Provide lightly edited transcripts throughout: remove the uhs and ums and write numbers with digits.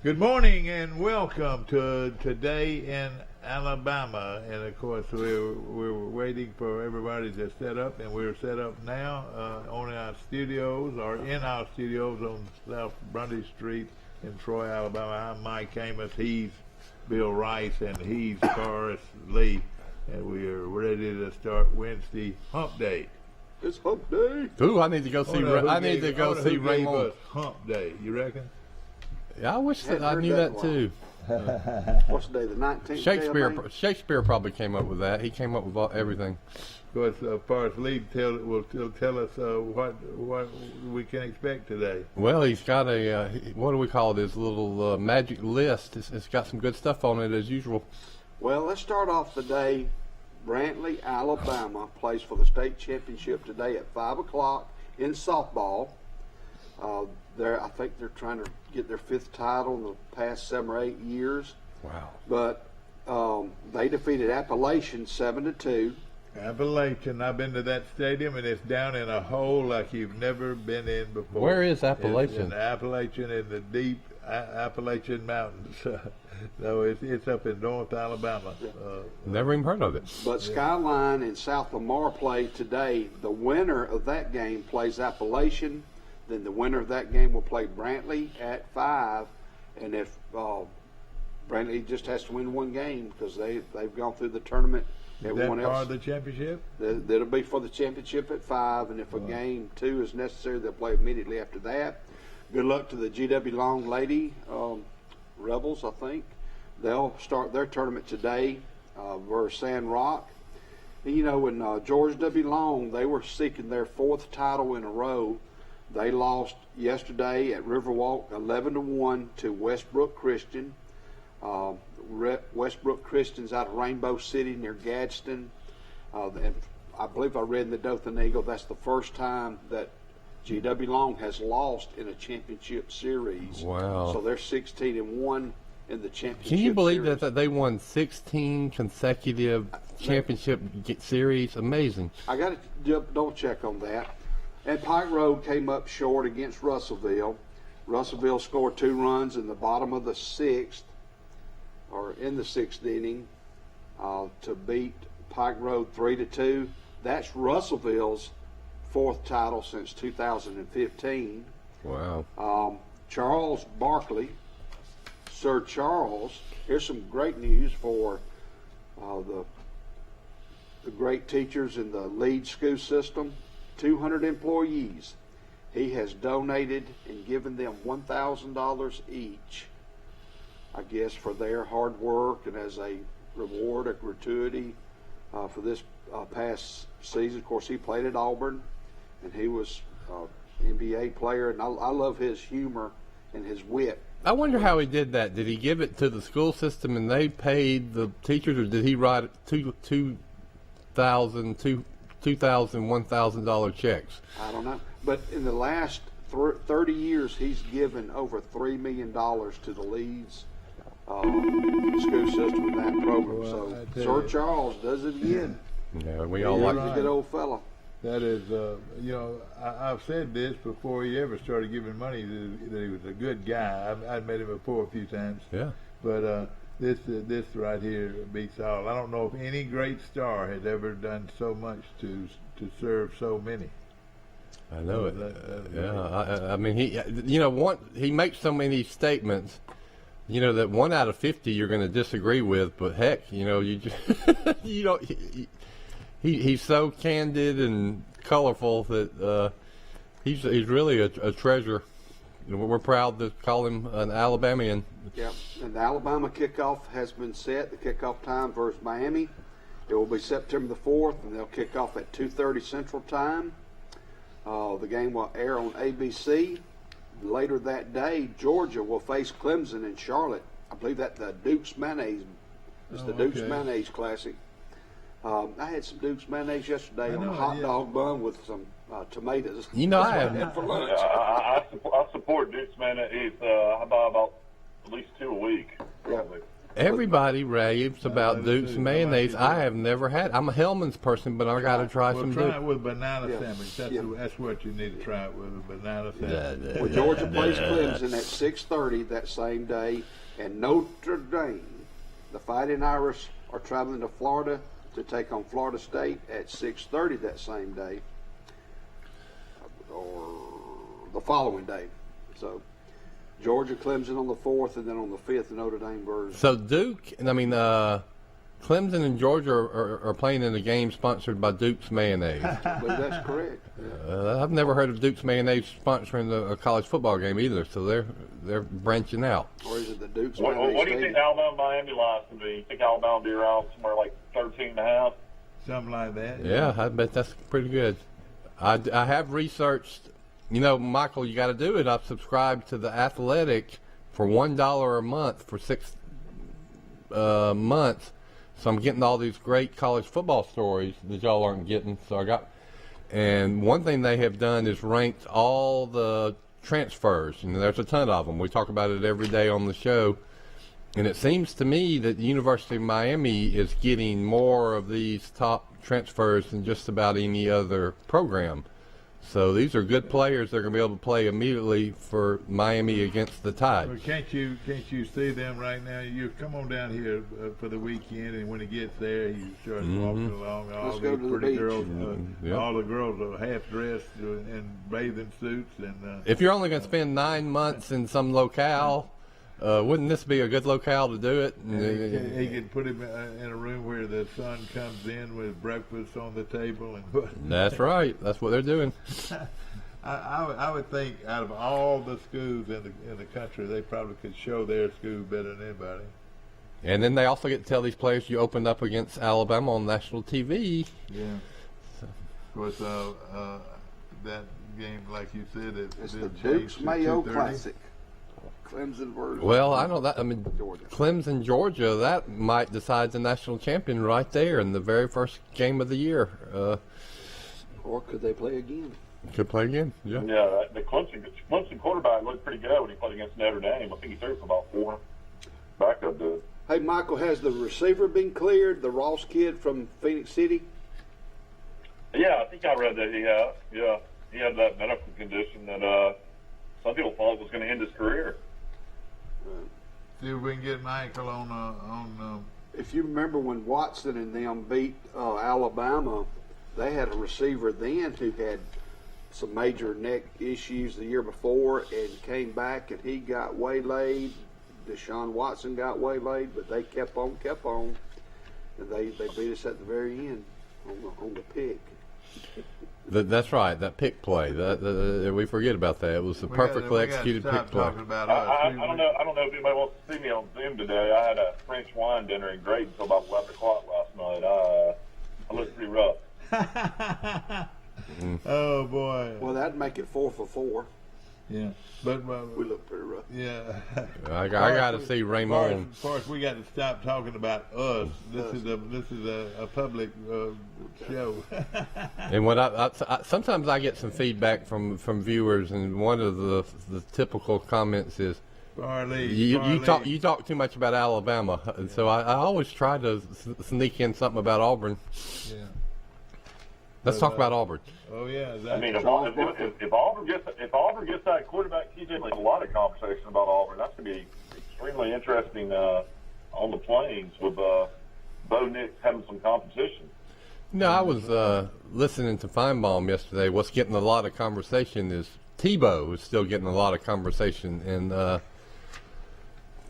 Good morning and welcome to Today in Alabama. And of course, we're waiting for everybody to set up, and we're set up now on our studios, or in our studios on South Grundy Street in Troy, Alabama. I'm Mike Amos. He's Bill Rice, and he's Forrest Lee. And we are ready to start Wednesday Hump Day. It's Hump Day. Ooh, I need to go see. I need to go see Raymond. Hump Day. You reckon? Yeah, I wish that I knew that too. What's the day? The 19th. Shakespeare probably came up with that. He came up with everything. Of course, Forrest Lee will tell us what we can expect today. Well, he's got a what do we call this little magic list? It's got some good stuff on it as usual. Well, let's start off the day. Brantley, Alabama plays for the state championship today at 5 o'clock in softball. I think they're trying to get their 5th title in the past 7 or 8 years. Wow! But they defeated Appalachian 7-2. Appalachian, I've been to that stadium, and it's down in a hole like you've never been in before. Where is Appalachian? It's in Appalachian, in the deep Appalachian Mountains. No, it's up in North Alabama. Never even heard of it. But Skyline and South Lamar play today. The winner of that game plays Appalachian. Then the winner of that game will play Brantley at 5. And if Brantley just has to win one game because they've gone through the tournament. Everyone else, part of the championship? That'll be for the championship at 5. And if a game 2 is necessary, they'll play immediately after that. Good luck to the GW Long Lady Rebels, I think. They'll start their tournament today versus Sand Rock. And, you know, when George W. Long, they were seeking their 4th title in a row. They lost yesterday at Riverwalk 11-1 to Westbrook Christian. Westbrook Christian's out of Rainbow City near Gadsden. And I believe I read in the Dothan Eagle that's the first time that GW Long has lost in a championship series. Wow. So they're 16-1 in the championship. Can you believe series. that they won 16 consecutive championship series? Amazing. I got to double check on that. And Pike Road came up short against Russellville. Russellville scored 2 runs in the bottom of the 6th, or in the 6th inning, to beat Pike Road 3-2. That's Russellville's 4th title since 2015. Wow. Charles Barkley, Sir Charles. Here's some great news for the great teachers in the Leeds school system. 200 employees. He has donated and given them $1,000 each, I guess, for their hard work and as a reward, a gratuity for this past season. Of course, he played at Auburn, and he was an NBA player, and I love his humor and his wit. I wonder how he did that. Did he give it to the school system and they paid the teachers, or did he write $2,000, $1,000 checks? I don't know. But in the last 30 years, he's given over $3 million to the Leeds school system in that program. Well, so Sir Charles does it again. Yeah, we all like He's a good old fella. That is, I've said this before he ever started giving money, that he was a good guy. I've met him before a few times. Yeah. But this right here beats all. I don't know if any great star has ever done so much to serve so many. I know it. I mean, he makes so many statements, that 1 out of 50 you're going to disagree with, but heck, you just, he's so candid and colorful that he's really a treasure. We're proud to call him an Alabamian. Yeah, and the Alabama kickoff has been set. The kickoff time versus Miami. It will be September the 4th, and they'll kick off at 2:30 Central Time. The game will air on ABC. Later that day, Georgia will face Clemson in Charlotte. I believe that the Duke's Mayonnaise. It's the Duke's Mayonnaise Classic. I had some Duke's Mayonnaise yesterday on a hot dog bun with some tomatoes. I had for lunch. I support Duke's Mayonnaise. I buy about at least 2 a week. Probably. Yeah. Everybody raves about Duke's mayonnaise. I have never had. I'm a Hellman's person, but I got to try some Try Duke. it with banana Yeah. sandwich. That's what you need to try it with, a banana Yeah, sandwich. Well, Georgia plays Clemson at 6:30 that same day, and Notre Dame, the Fighting Irish, are traveling to Florida to take on Florida State at 6:30 that same day, or the following day. So, Georgia, Clemson on the 4th, and then on the 5th, Notre Dame version. So Duke, Clemson and Georgia are playing in a game sponsored by Duke's mayonnaise. I believe that's correct. Yeah. I've never heard of Duke's mayonnaise sponsoring a college football game either. So they're branching out. Or is it the Duke's What do you think Alabama Miami line's going to be? You think Alabama will be around somewhere like 13.5? Something like that. Yeah, I bet that's pretty good. I have researched. You know, Michael, you got to do it. I've subscribed to The Athletic for $1 a month for 6 months. So I'm getting all these great college football stories that y'all aren't getting. And one thing they have done is ranked all the transfers. You know, there's a ton of them. We talk about it every day on the show. And it seems to me that the University of Miami is getting more of these top transfers than just about any other program. So these are good players. They're going to be able to play immediately for Miami against the Tide. Well, can't you see them right now? You come on down here for the weekend, and when he gets there, he starts walking along. All Let's go these to the pretty beach. girls, Yep. all the girls are half dressed in bathing suits, and If you're only going to spend 9 months in some locale, wouldn't this be a good locale to do it? he could put him in a room where the sun comes in with breakfast on the table, and That's right. That's what they're doing. I would think out of all the schools in the country, they probably could show their school better than anybody. And then they also get to tell these players you opened up against Alabama on national TV. Yeah. Of course, that game, like you said, It's it the changed Duke's to Mayo 2:30. Classic. Clemson version. Well, I know that. I mean, Georgia. Clemson, Georgia, that might decide the national champion right there in the very first game of the year. Or could they play again? Could play again. Yeah. Yeah, the Clemson quarterback looked pretty good when he played against Notre Dame. I think he threw for about 4. Backup did. Hey, Michael, has the receiver been cleared? The Ross kid from Phoenix City? Yeah, I think I read that he had. Yeah, he had that medical condition that some people thought was going to end his career. See if we can get Michael on. If you remember when Watson and them beat Alabama, they had a receiver then who had some major neck issues the year before and came back and he got waylaid. Deshaun Watson got waylaid, but they kept on, and they beat us at the very end on the pick. That's right. That pick play. We forget about that. It was a perfectly executed pick play. About I don't know. I don't know if anybody wants to see me on Zoom today. I had a French wine dinner in Grade until about 11 o'clock last night. I looked pretty rough. Oh boy. Well, that'd make it 4 for 4. Yeah, but We look pretty rough. yeah. I got to see Raymond. Of course, we got to stop talking about us. This is a public show. And when I sometimes I get some feedback from viewers, and one of the typical comments is, you talk too much about Alabama, and so I always try to sneak in something about Auburn. Yeah. Let's talk about Auburn. Oh yeah. I mean, if Auburn gets that quarterback, TJ, there's a lot of conversation about Auburn. That's going to be extremely interesting on the plains with Bo Nix having some competition. No, I was listening to Feinbaum yesterday. What's getting a lot of conversation is Tebow is still getting a lot of conversation, and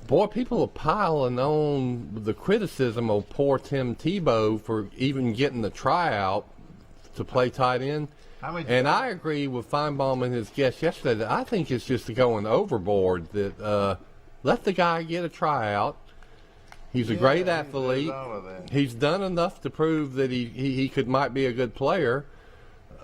boy, people are piling on the criticism of poor Tim Tebow for even getting the tryout to play tight end. And I agree with Feinbaum and his guest yesterday that I think it's just going overboard, that let the guy get a tryout. He's a great athlete. He's done enough to prove that he might be a good player.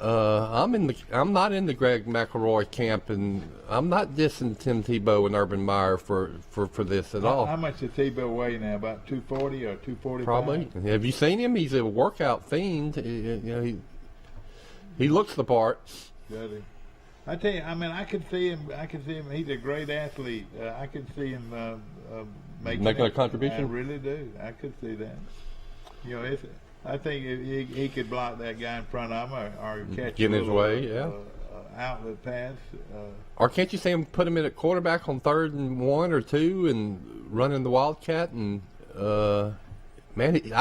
I'm not in the Greg McElroy camp, and I'm not dissing Tim Tebow and Urban Meyer for this at all. How much does Tebow weigh now? About 240 or 245? Probably. Have you seen him? He's a workout fiend. He looks the part. Does he? I tell you, I mean, I can see him. He's a great athlete. I can see him Making a contribution? I really do. I could see that. I think if he could block that guy in front of him or catch Get in his way, yeah. Outlet pass. Or can't you see him put him in at quarterback on 3rd and 1 or 2 and running the Wildcat? And I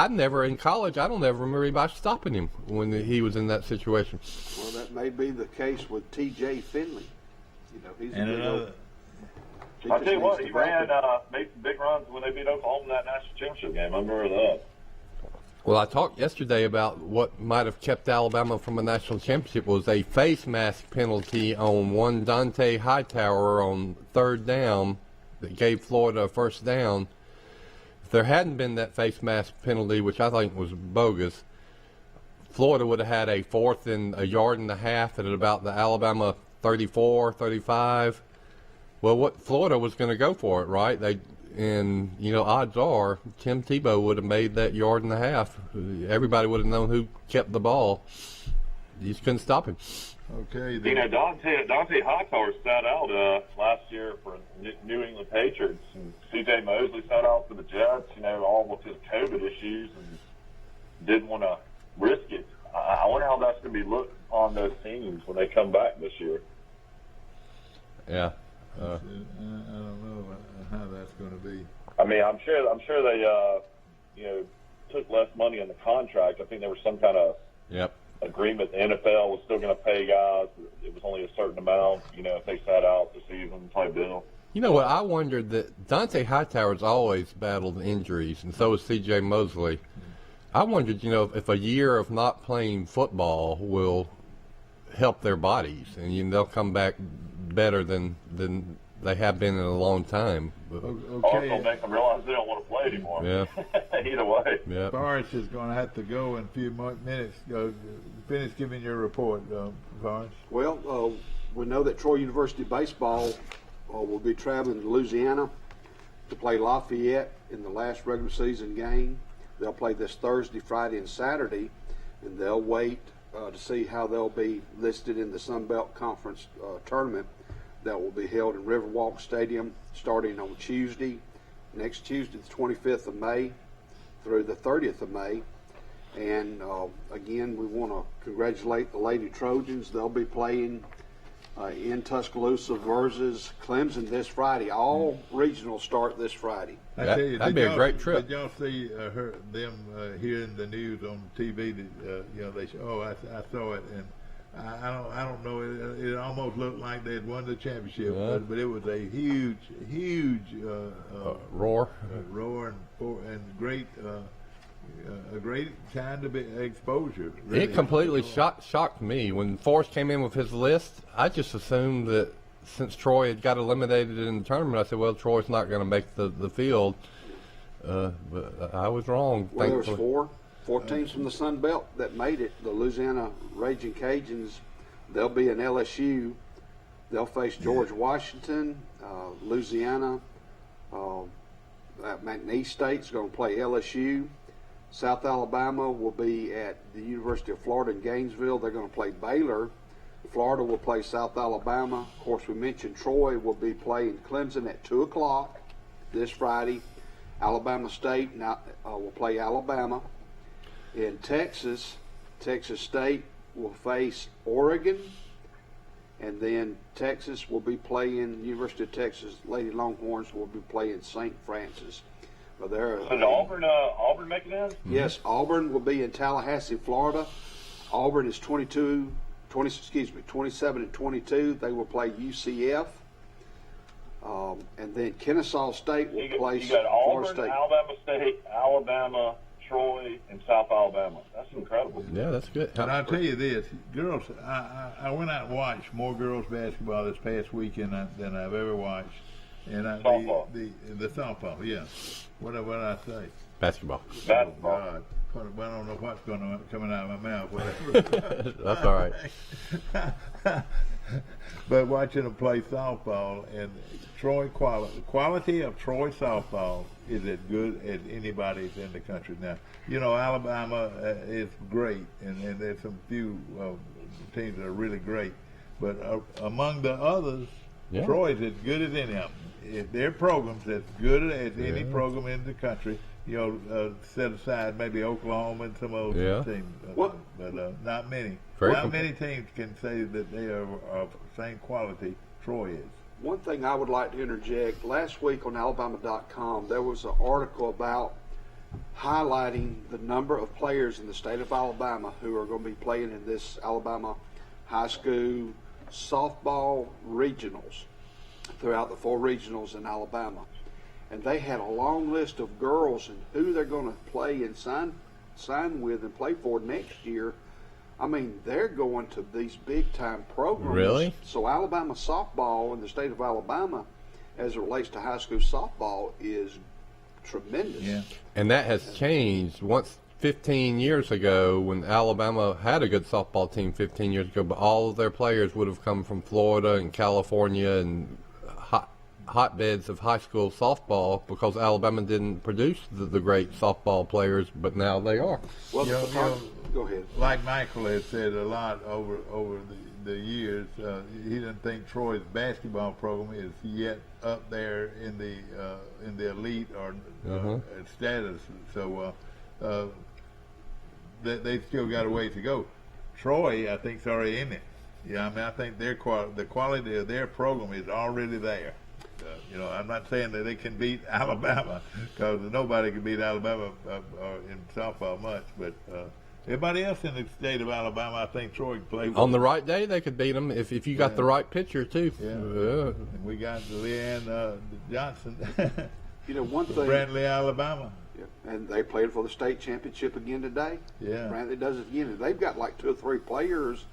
never in college. I don't ever remember anybody stopping him when he was in that situation. Well, that may be the case with T.J. Finley. He's a big old. I'll tell you what, he made some big runs when they beat Oklahoma in that national championship game. I remember that. Well, I talked yesterday about what might have kept Alabama from a national championship was a face mask penalty on one Dante Hightower on 3rd down that gave Florida a 1st down. If there hadn't been that face mask penalty, which I think was bogus, Florida would have had a 4th and a yard and a half at about the Alabama 34, 35. Well, what Florida was going to go for it, right? Odds are Tim Tebow would have made that yard and a half. Everybody would have known who kept the ball. You just couldn't stop him. Okay. Dante Hightower sat out last year for New England Patriots, and C.J. Mosley sat out for the Jets. All with his COVID issues, and didn't want to risk it. I wonder how that's going to be looked on those teams when they come back this year. Yeah. I don't know how that's going to be. I mean, I'm sure they took less money in the contract. I think there was some kind of agreement. The NFL was still going to pay guys. It was only a certain amount. If they sat out the season type deal. You know what? I wondered that Dante Hightower's always battled injuries, and so has C.J. Mosley. I wondered, if a year of not playing football will help their bodies, and they'll come back better than they have been in a long time. Okay. Also make them realize they don't want to play anymore. Yeah. Either way. Yeah. Forrest is going to have to go in a few minutes. Finish giving your report, Forrest. Well, we know that Troy University baseball will be traveling to Louisiana to play Lafayette in the last regular season game. They'll play this Thursday, Friday, and Saturday, and they'll wait to see how they'll be listed in the Sun Belt Conference tournament that will be held in Riverwalk Stadium starting on next Tuesday, the 25th of May through the 30th of May. And again, we want to congratulate the Lady Trojans. They'll be playing in Tuscaloosa versus Clemson this Friday. All regionals start this Friday. That'd be a great trip. Did y'all see them hearing the news on TV? That they I saw it, and I don't know. It almost looked like they'd won the championship, but it was a huge roar and great. A great kind of exposure. Really. It completely shocked me. When Forrest came in with his list, I just assumed that since Troy had got eliminated in the tournament, I said, well, Troy's not going to make the field. But I was wrong. Well, there was four teams from the Sun Belt that made it. The Louisiana Raging Cajuns, they'll be in LSU. They'll face George Washington, Louisiana. McNeese State's going to play LSU. South Alabama will be at the University of Florida in Gainesville. They're going to play Baylor. Florida will play South Alabama. Of course, we mentioned Troy will be playing Clemson at 2 o'clock this Friday. Alabama State will play Alabama. In Texas, Texas State will face Oregon. And then Texas will be playing, University of Texas Lady Longhorns will be playing St. Francis. So did Auburn make it in? Yes, Auburn will be in Tallahassee, Florida. Auburn is 27 and 22. They will play UCF. And then Kennesaw State will play you got Auburn, Florida State. Alabama State, Alabama, Troy, and South Alabama. That's incredible. Yeah, that's good. But I'll tell you this, girls, I went out and watched more girls basketball this past weekend than I've ever watched. And softball. The softball, yeah. What did I say? Basketball. Oh, God. I don't know what's coming out of my mouth. Whatever. That's all right. But watching them play softball, and Troy quality of Troy softball is as good as anybody's in the country now. Alabama is great, and there's some few teams that are really great. But among the others, Yeah. Troy's as good as any of them. Their program's as good as any Yeah. program in the country. Set aside maybe Oklahoma and some other Yeah. teams, What? but not many. Very Not many teams can say that they are of the same quality Troy is. One thing I would like to interject, last week on Alabama.com, there was an article about highlighting the number of players in the state of Alabama who are going to be playing in this Alabama high school softball regionals throughout the 4 regionals in Alabama. And they had a long list of girls and who they're going to play and sign with and play for next year. I mean, they're going to these big-time programs. Really? So Alabama softball in the state of Alabama, as it relates to high school softball, is tremendous. Yeah. And that has changed. Once 15 years ago, when Alabama had a good softball team 15 years ago, but all of their players would have come from Florida and California and hotbeds of high school softball because Alabama didn't produce the great softball players, but now they are. Well, Go ahead. Like Michael has said a lot over the years, he doesn't think Troy's basketball program is yet up there in the elite or status. So they've still got a way to go. Troy, I think, is already in it. Yeah, I mean, I think the quality of their program is already there. I'm not saying that they can beat Alabama because nobody can beat Alabama in softball much, but everybody else in the state of Alabama, I think Troy can play with. On the right day, they could beat them if you got the right pitcher too. Yeah. And we got Leanne Johnson. One thing. Brantley, Alabama. Yeah, and they played for the state championship again today. Yeah. Brantley does it again. And they've got like 2 or 3 players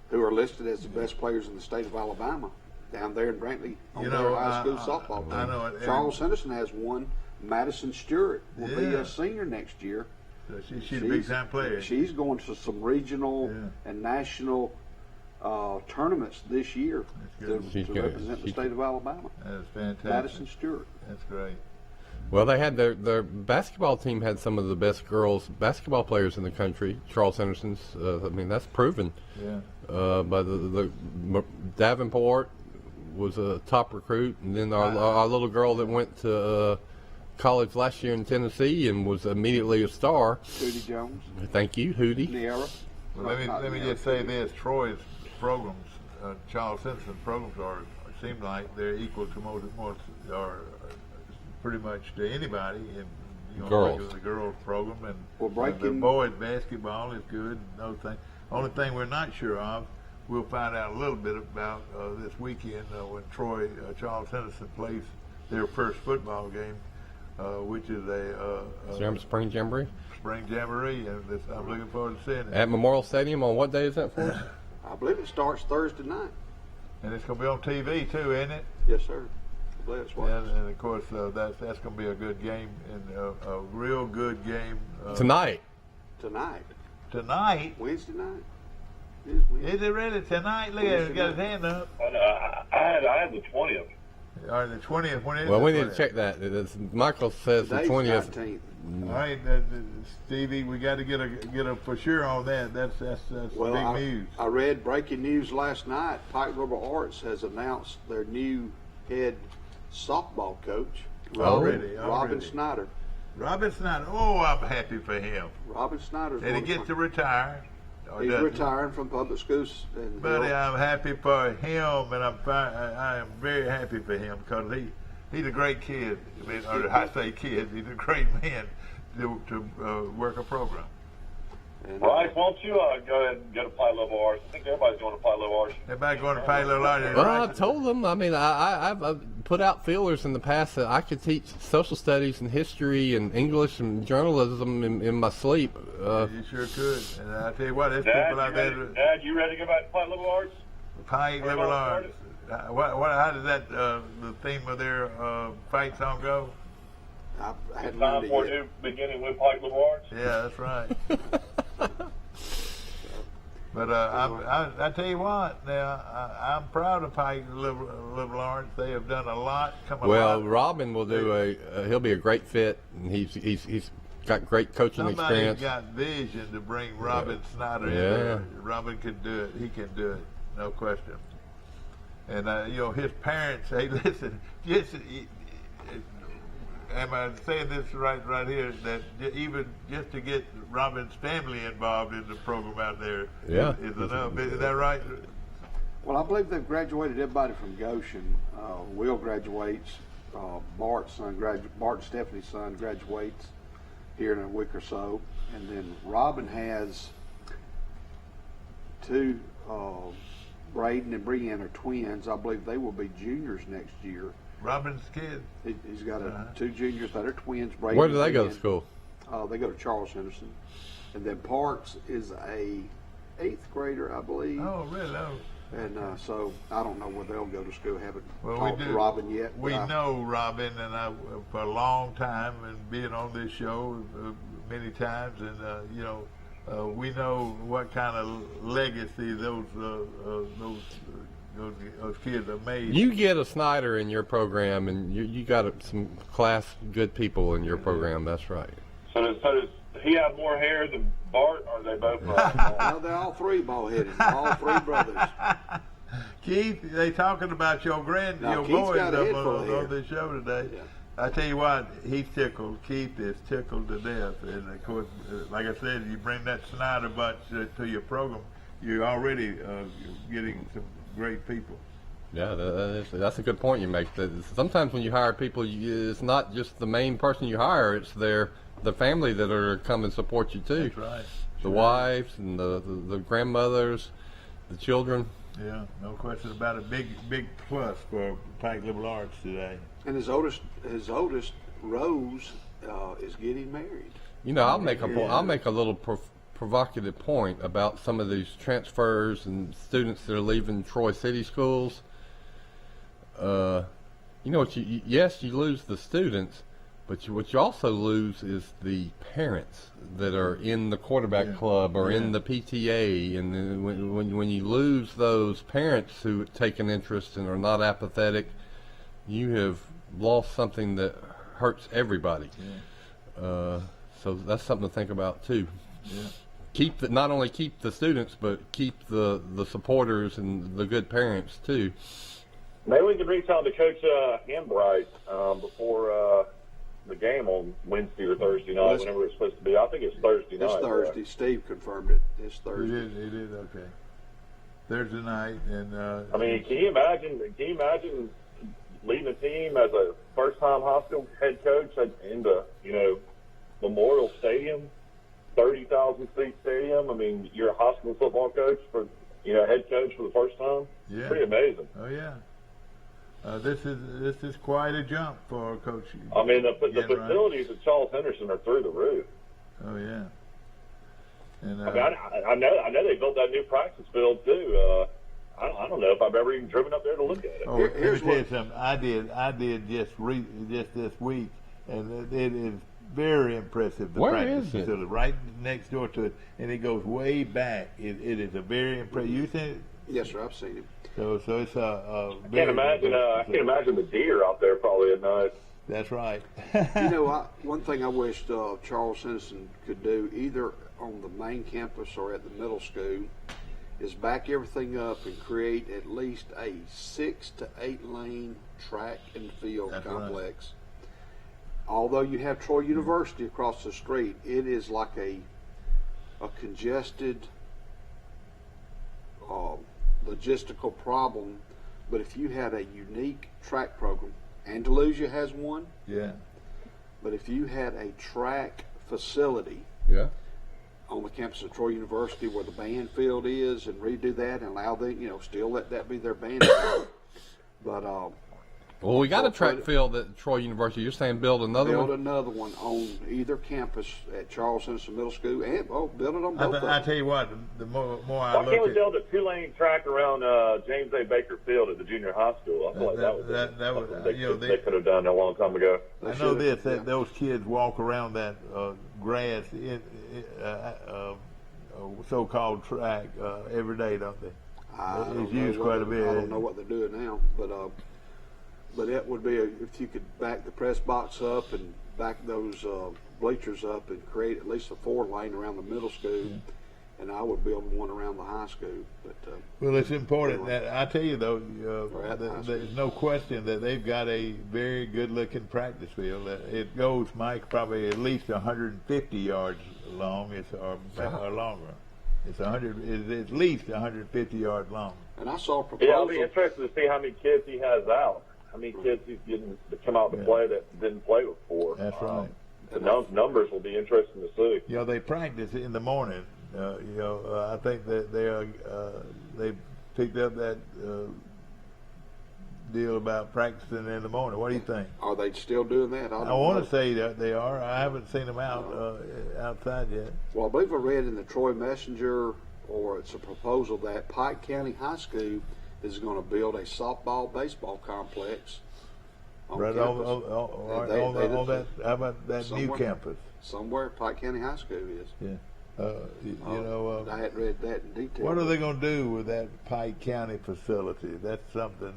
who are listed as the best players in the state of Alabama down there in Brantley on their high school softball team. I know it. Charles Henderson has one. Madison Stewart will be a senior next year. So she's a big-time player. She's going to some regional and national tournaments this year to represent the state of Alabama. That's fantastic. Madison Stewart. That's great. Well, they had their basketball team had some of the best girls basketball players in the country. Charles Henderson's. I mean, that's proven. Yeah. By the Davenport was a top recruit, and then our little girl that went to college last year in Tennessee and was immediately a star. Hootie Jones. Thank you, Hootie. Niara. Well, let me just say this: Troy's programs, Charles Simpson's programs seem like they're equal to most pretty much to anybody in Girls. the girls program, and the Well, boys basketball is good. And those things. Only thing we're not sure of, we'll find out a little bit about this weekend when Charles Henderson plays their first football game, which is a Spring Jamboree spring jamboree, and I'm looking forward to seeing it. at Memorial Stadium. On what day is that for us? I believe it starts Thursday night. And it's going to be on TV too, isn't it? Yes, sir. I believe it's what. And of course, that's going to be a good game, and a real good game Tonight. Tonight. Wednesday night. It is Wednesday. Is it really tonight? Look at it, he's got his hand up. I had the 20th. All right, the 20th. When is Well, it? we need to check that. Michael says the Today's 20th. 19th. All right, Stevie, we got to get a for sure on that. That's Well, big news. I read breaking news last night. Pike Liberal Arts has announced their new head softball coach, Already. Robin Snyder. Robin Snyder. Oh, I'm happy for him. Robin Snyder's And he going gets to retire. Or He's doesn't he? retiring from public schools. And Buddy, I'm happy for him, and I am very happy for him because he's a great kid. I mean, or I say kid, he's a great man to work a program. Bryce, won't you go ahead and go to Pi Level Arts? I think everybody's going to Pi Level Arts. Everybody going to pay a little lot. Well, I told them. I mean, I've put out feelers in the past that I could teach social studies and history and English and journalism in my sleep. You sure could. And I tell you what, there's Dad, people out there. Dad, you ready to go back to Pi Level Arts? Pike Liberal Arts. How does that the theme of their fight song go? I hadn't Time learned for it a yet. new beginning with Pike Level Arts? Yeah, that's right. But I tell you what, now I'm proud of Pike Liberal Arts. They have done a lot. Well, Robin will do he'll be a great fit, and he's got great coaching Somebody's experience. got vision to bring Robin Snyder in Yeah. there. Robin can do it. He can do it. No question. And his parents. Hey, listen, just am I saying this right here? That even just to get Robin's family involved in the program out there is enough. Is that right? Well, I believe they've graduated everybody from Goshen. Will graduates. Bart and Stephanie's son graduates here in a week or so, and then Robin has two. Braden and Breanne are twins. I believe they will be juniors next year. Robin's kid. He's got two juniors that are twins. Braden Where do they go to school? They go to Charles Henderson, and then Parks is a 8th grader, I believe. Oh, really? Oh. And so I don't know where they'll go to school. Haven't Well, talked to Robin yet. We know Robin, and I for a long time, and being on this show many times, and we know what kind of legacy those kids have made. You get a Snyder in your program, and you got some class good people in your program. That's right. So does he have more hair than Bart, or are they both? No, they're all three bald-headed. All three brothers. Keith, they talking about your boys on the show today. Yeah. I tell you what, he's tickled. Keith is tickled to death. And of course, like I said, you bring that Snyder bunch to your program, you're already getting some great people. Yeah, that's a good point you make. That sometimes when you hire people, it's not just the main person you hire; it's the family that are come and support you too. That's right. The wives and the grandmothers, the children. Yeah, no question about it. Big plus for Pike Liberal Arts today. And his oldest Rose is getting married. I'll make a little provocative point about some of these transfers and students that are leaving Troy City schools. Yes, you lose the students, but what you also lose is the parents that are in the quarterback club or in the PTA. And then when you lose those parents who take an interest and are not apathetic, you have lost something that hurts everybody. So that's something to think about too. Yeah. Not only keep the students, but keep the supporters and the good parents too. Maybe we could reach out to Coach Hambright before the game on Wednesday or Thursday night, whenever it's supposed to be. I think it's Thursday night. It's Thursday. Steve confirmed it. It's Thursday. He did. Okay. Thursday night, and can you imagine leading a team as a first-time high school head coach into Memorial Stadium, 30,000 seat stadium? I mean, you're a high school football coach head coach for the first time. Yeah. Pretty amazing. Oh yeah. This is quite a jump for Coach. I mean, the facilities at Charles Henderson are through the roof. Oh yeah. And I know they built that new practice field too. I don't know if I've ever even driven up there to look at it. Oh, here's tell you something. I did just this week, and it is very impressive. The Where practice is it? facility, right next door to it, and it goes way back. It is a very impressive. You seen it? Yes, sir. I've seen it. So it's a. I can't imagine the deer out there probably at night. That's right. One thing I wish Charles Henderson could do, either on the main campus or at the middle school, is back everything up and create at least a 6 to 8 lane track and field complex. Right. Although you have Troy University across the street, it is like a congested logistical problem. But if you had a unique track program, Andalusia has one. Yeah. But if you had a track facility on the campus of Troy University where the band field is, and redo that and allow them, still let that be their band field. But well, we got a track field at Troy University. You're saying build another one? Build another one on either campus at Charles Henderson Middle School, and build it on both of them. I tell you what, the more I Why look can't we build a 2-lane track around James A. Baker Field at the junior high school? I feel like that was they could have done a long time ago. I know this, that those kids walk around that grass so-called track every day, don't they? It's used quite a bit. I don't know what they're doing now, but it would be if you could back the press box up and back those bleachers up and create at least a 4 lane around the middle school, and I would build one around the high school. But Well, it's important that I tell you though, at the high there's no question that they've got a very good-looking practice field. It goes, Mike, probably at least 150 yards long. Or longer. It's at least 150 yards long. and I saw a Yeah, I'll proposal. be interested to see how many kids he has out. How many kids he's getting to come out to play that didn't play before. That's right. The numbers will be interesting to see. You know, they practice in the morning. I think that they picked up that deal about practicing in the morning. What do you think? Are they still doing that? I want to say that they are. I haven't seen them out outside yet. Well, I believe I read in the Troy Messenger, or it's a proposal that Pike County High School is going to build a softball baseball complex on Right campus. on that. How about that new Somewhere. campus? Somewhere Pike County High School is. Yeah. I hadn't read that in detail. What are they going to do with that Pike County facility? That's something.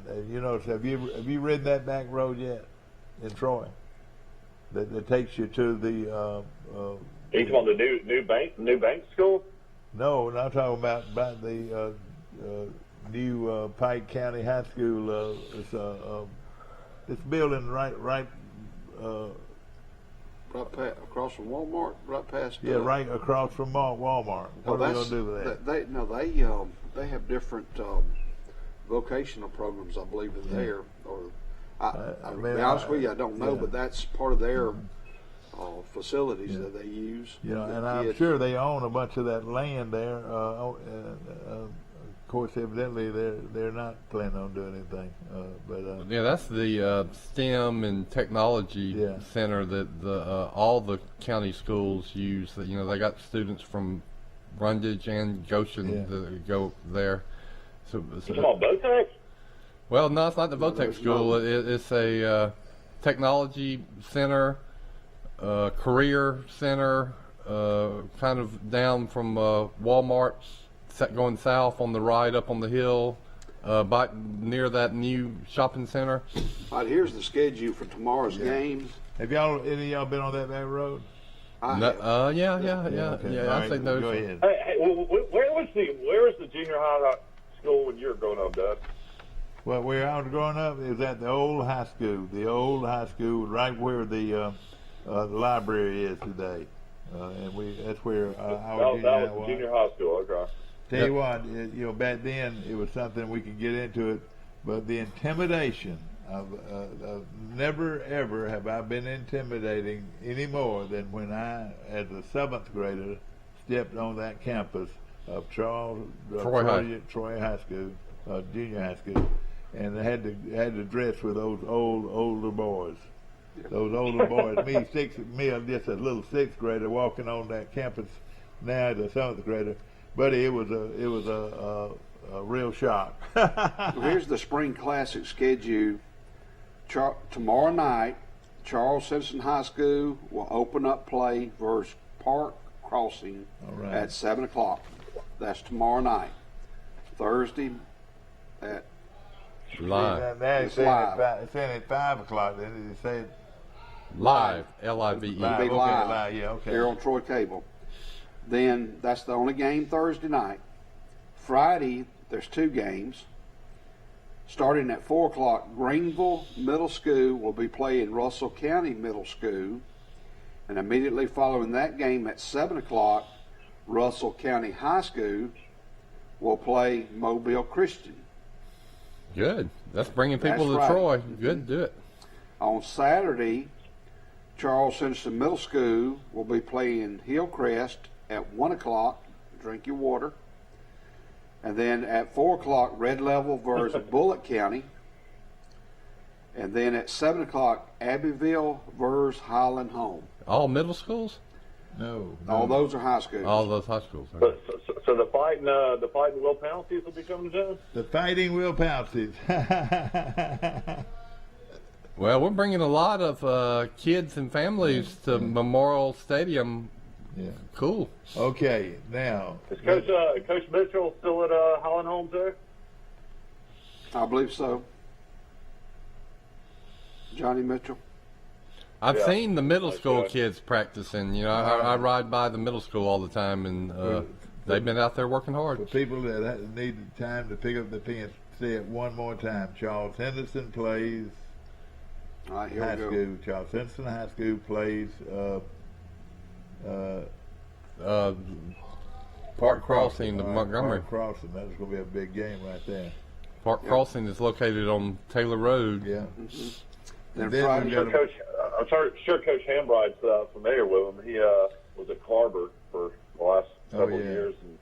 Have you ridden that back road yet in Troy? That takes you to the. He's on the new bank school. No, not talking about the new Pike County High School. It's building right. Across from Walmart, right past. Right across from Walmart. What are they going to do with that? They have different vocational programs, I believe, in there. Or to be honest with you, I don't know, but that's part of their facilities that they use. And I'm sure they own a bunch of that land there. Of course, evidently they're not planning on doing anything. Yeah, that's the STEM and technology center that all the county schools use. That they got students from Brundage and Goshen that go there. So Come on, Botex? Well, no, it's not the Votech school. It's a technology center, career center, kind of down from Walmart's, going south on the right up on the hill, near that new shopping center. All right, here's the schedule for tomorrow's games. Have any of y'all been on that back road? Yeah. Okay. I think those. Go ahead. Hey, where was the junior high school when you were growing up, Dad? Well, where I was growing up, it was at the old high school. The old high school, right where the library is today, that's where our That was the junior high school. Okay. Tell you what, back then it was something we could get into it, but the intimidation of never ever have I been intimidating any more than when I, as a 7th grader, stepped on that campus of Troy High School, junior high school, and I had to dress with those older boys. Those older boys, me, I'm just a little 6th grader walking on that campus now as a 7th grader. Buddy, it was a real shock. Well, here's the Spring Classic schedule. Tomorrow night, Charles Citizen High School will open up play versus Park Crossing at 7 o'clock. That's tomorrow night. Thursday at Live. Now It's live. it's saying at 5 o'clock. Then it said Live. Live. It'll be okay, live live, yeah, okay. here on Troy Cable. Then that's the only game Thursday night. Friday, there's 2 games. Starting at 4 o'clock, Greenville Middle School will be playing Russell County Middle School. And immediately following that game at 7 o'clock, Russell County High School will play Mobile Christian. Good. That's bringing people That's to right. Troy. Good. Do it. On Saturday, Charles Henderson Middle School will be playing Hillcrest at 1 o'clock. Drink your water. And then at 4 o'clock, Red Level versus Bullitt County. And then at 7 o'clock, Abbeville versus Highland Home. All middle schools? no. All those are high schools. All those high schools. Okay. So the fighting Will penalties will be coming to town? The Fighting Will Pounces. Well, we're bringing a lot of kids and families to Memorial Stadium. Yeah. Cool. Okay, now. Is Coach Mitchell still at Holland Homes there? I believe so. Johnny Mitchell. I've Yeah. seen the middle Nice school guy. kids practicing. I ride by the middle school all the time, and They've been out there working For hard. people that need time to pick up the pen, say it one more time. Charles Henderson plays All right, here high we go. school. Charles Henderson High School plays Park Crossing to Montgomery. Park Crossing. That's going to be a big game right there. Park Crossing is located on Taylor Road. Yeah. Then Then Friday, we Sure, got Coach. I'm sure Coach Hambright's familiar with him. He was at Carver for the last couple of yeah. years, and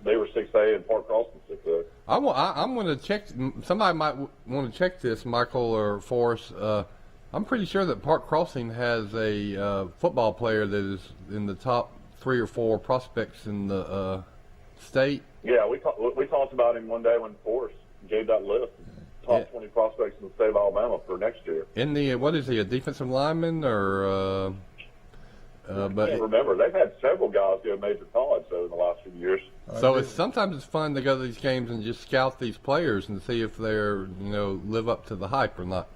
they were 6A and Park Crossing 6A. I'm going to check. Somebody might want to check this, Michael or Forrest. I'm pretty sure that Park Crossing has a football player that is in the top 3 or 4 prospects in the state. Yeah, we talked about him one day when Forrest gave that list. Top 20 prospects in the state of Alabama for next year. In the what is he, a defensive lineman or? I can't remember. They've had several guys go major college though in the last few years. So sometimes it's fun to go to these games and just scout these players and see if they're live up to the hype or not.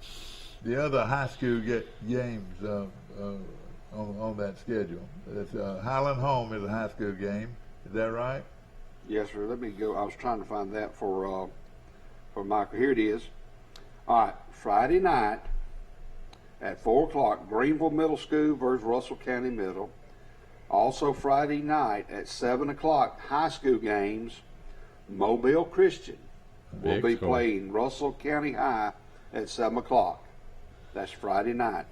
The other high school games on that schedule. It's, Highland Home is a high school game. Is that right? yes, sir. Let me go. I was trying to find that for Michael. Here it is. All right, Friday night at 4:00, Greenville Middle School versus Russell County Middle. Also Friday night at 7:00, high school games. Mobile Christian will Big be school. playing Russell County High at 7:00. That's Friday night.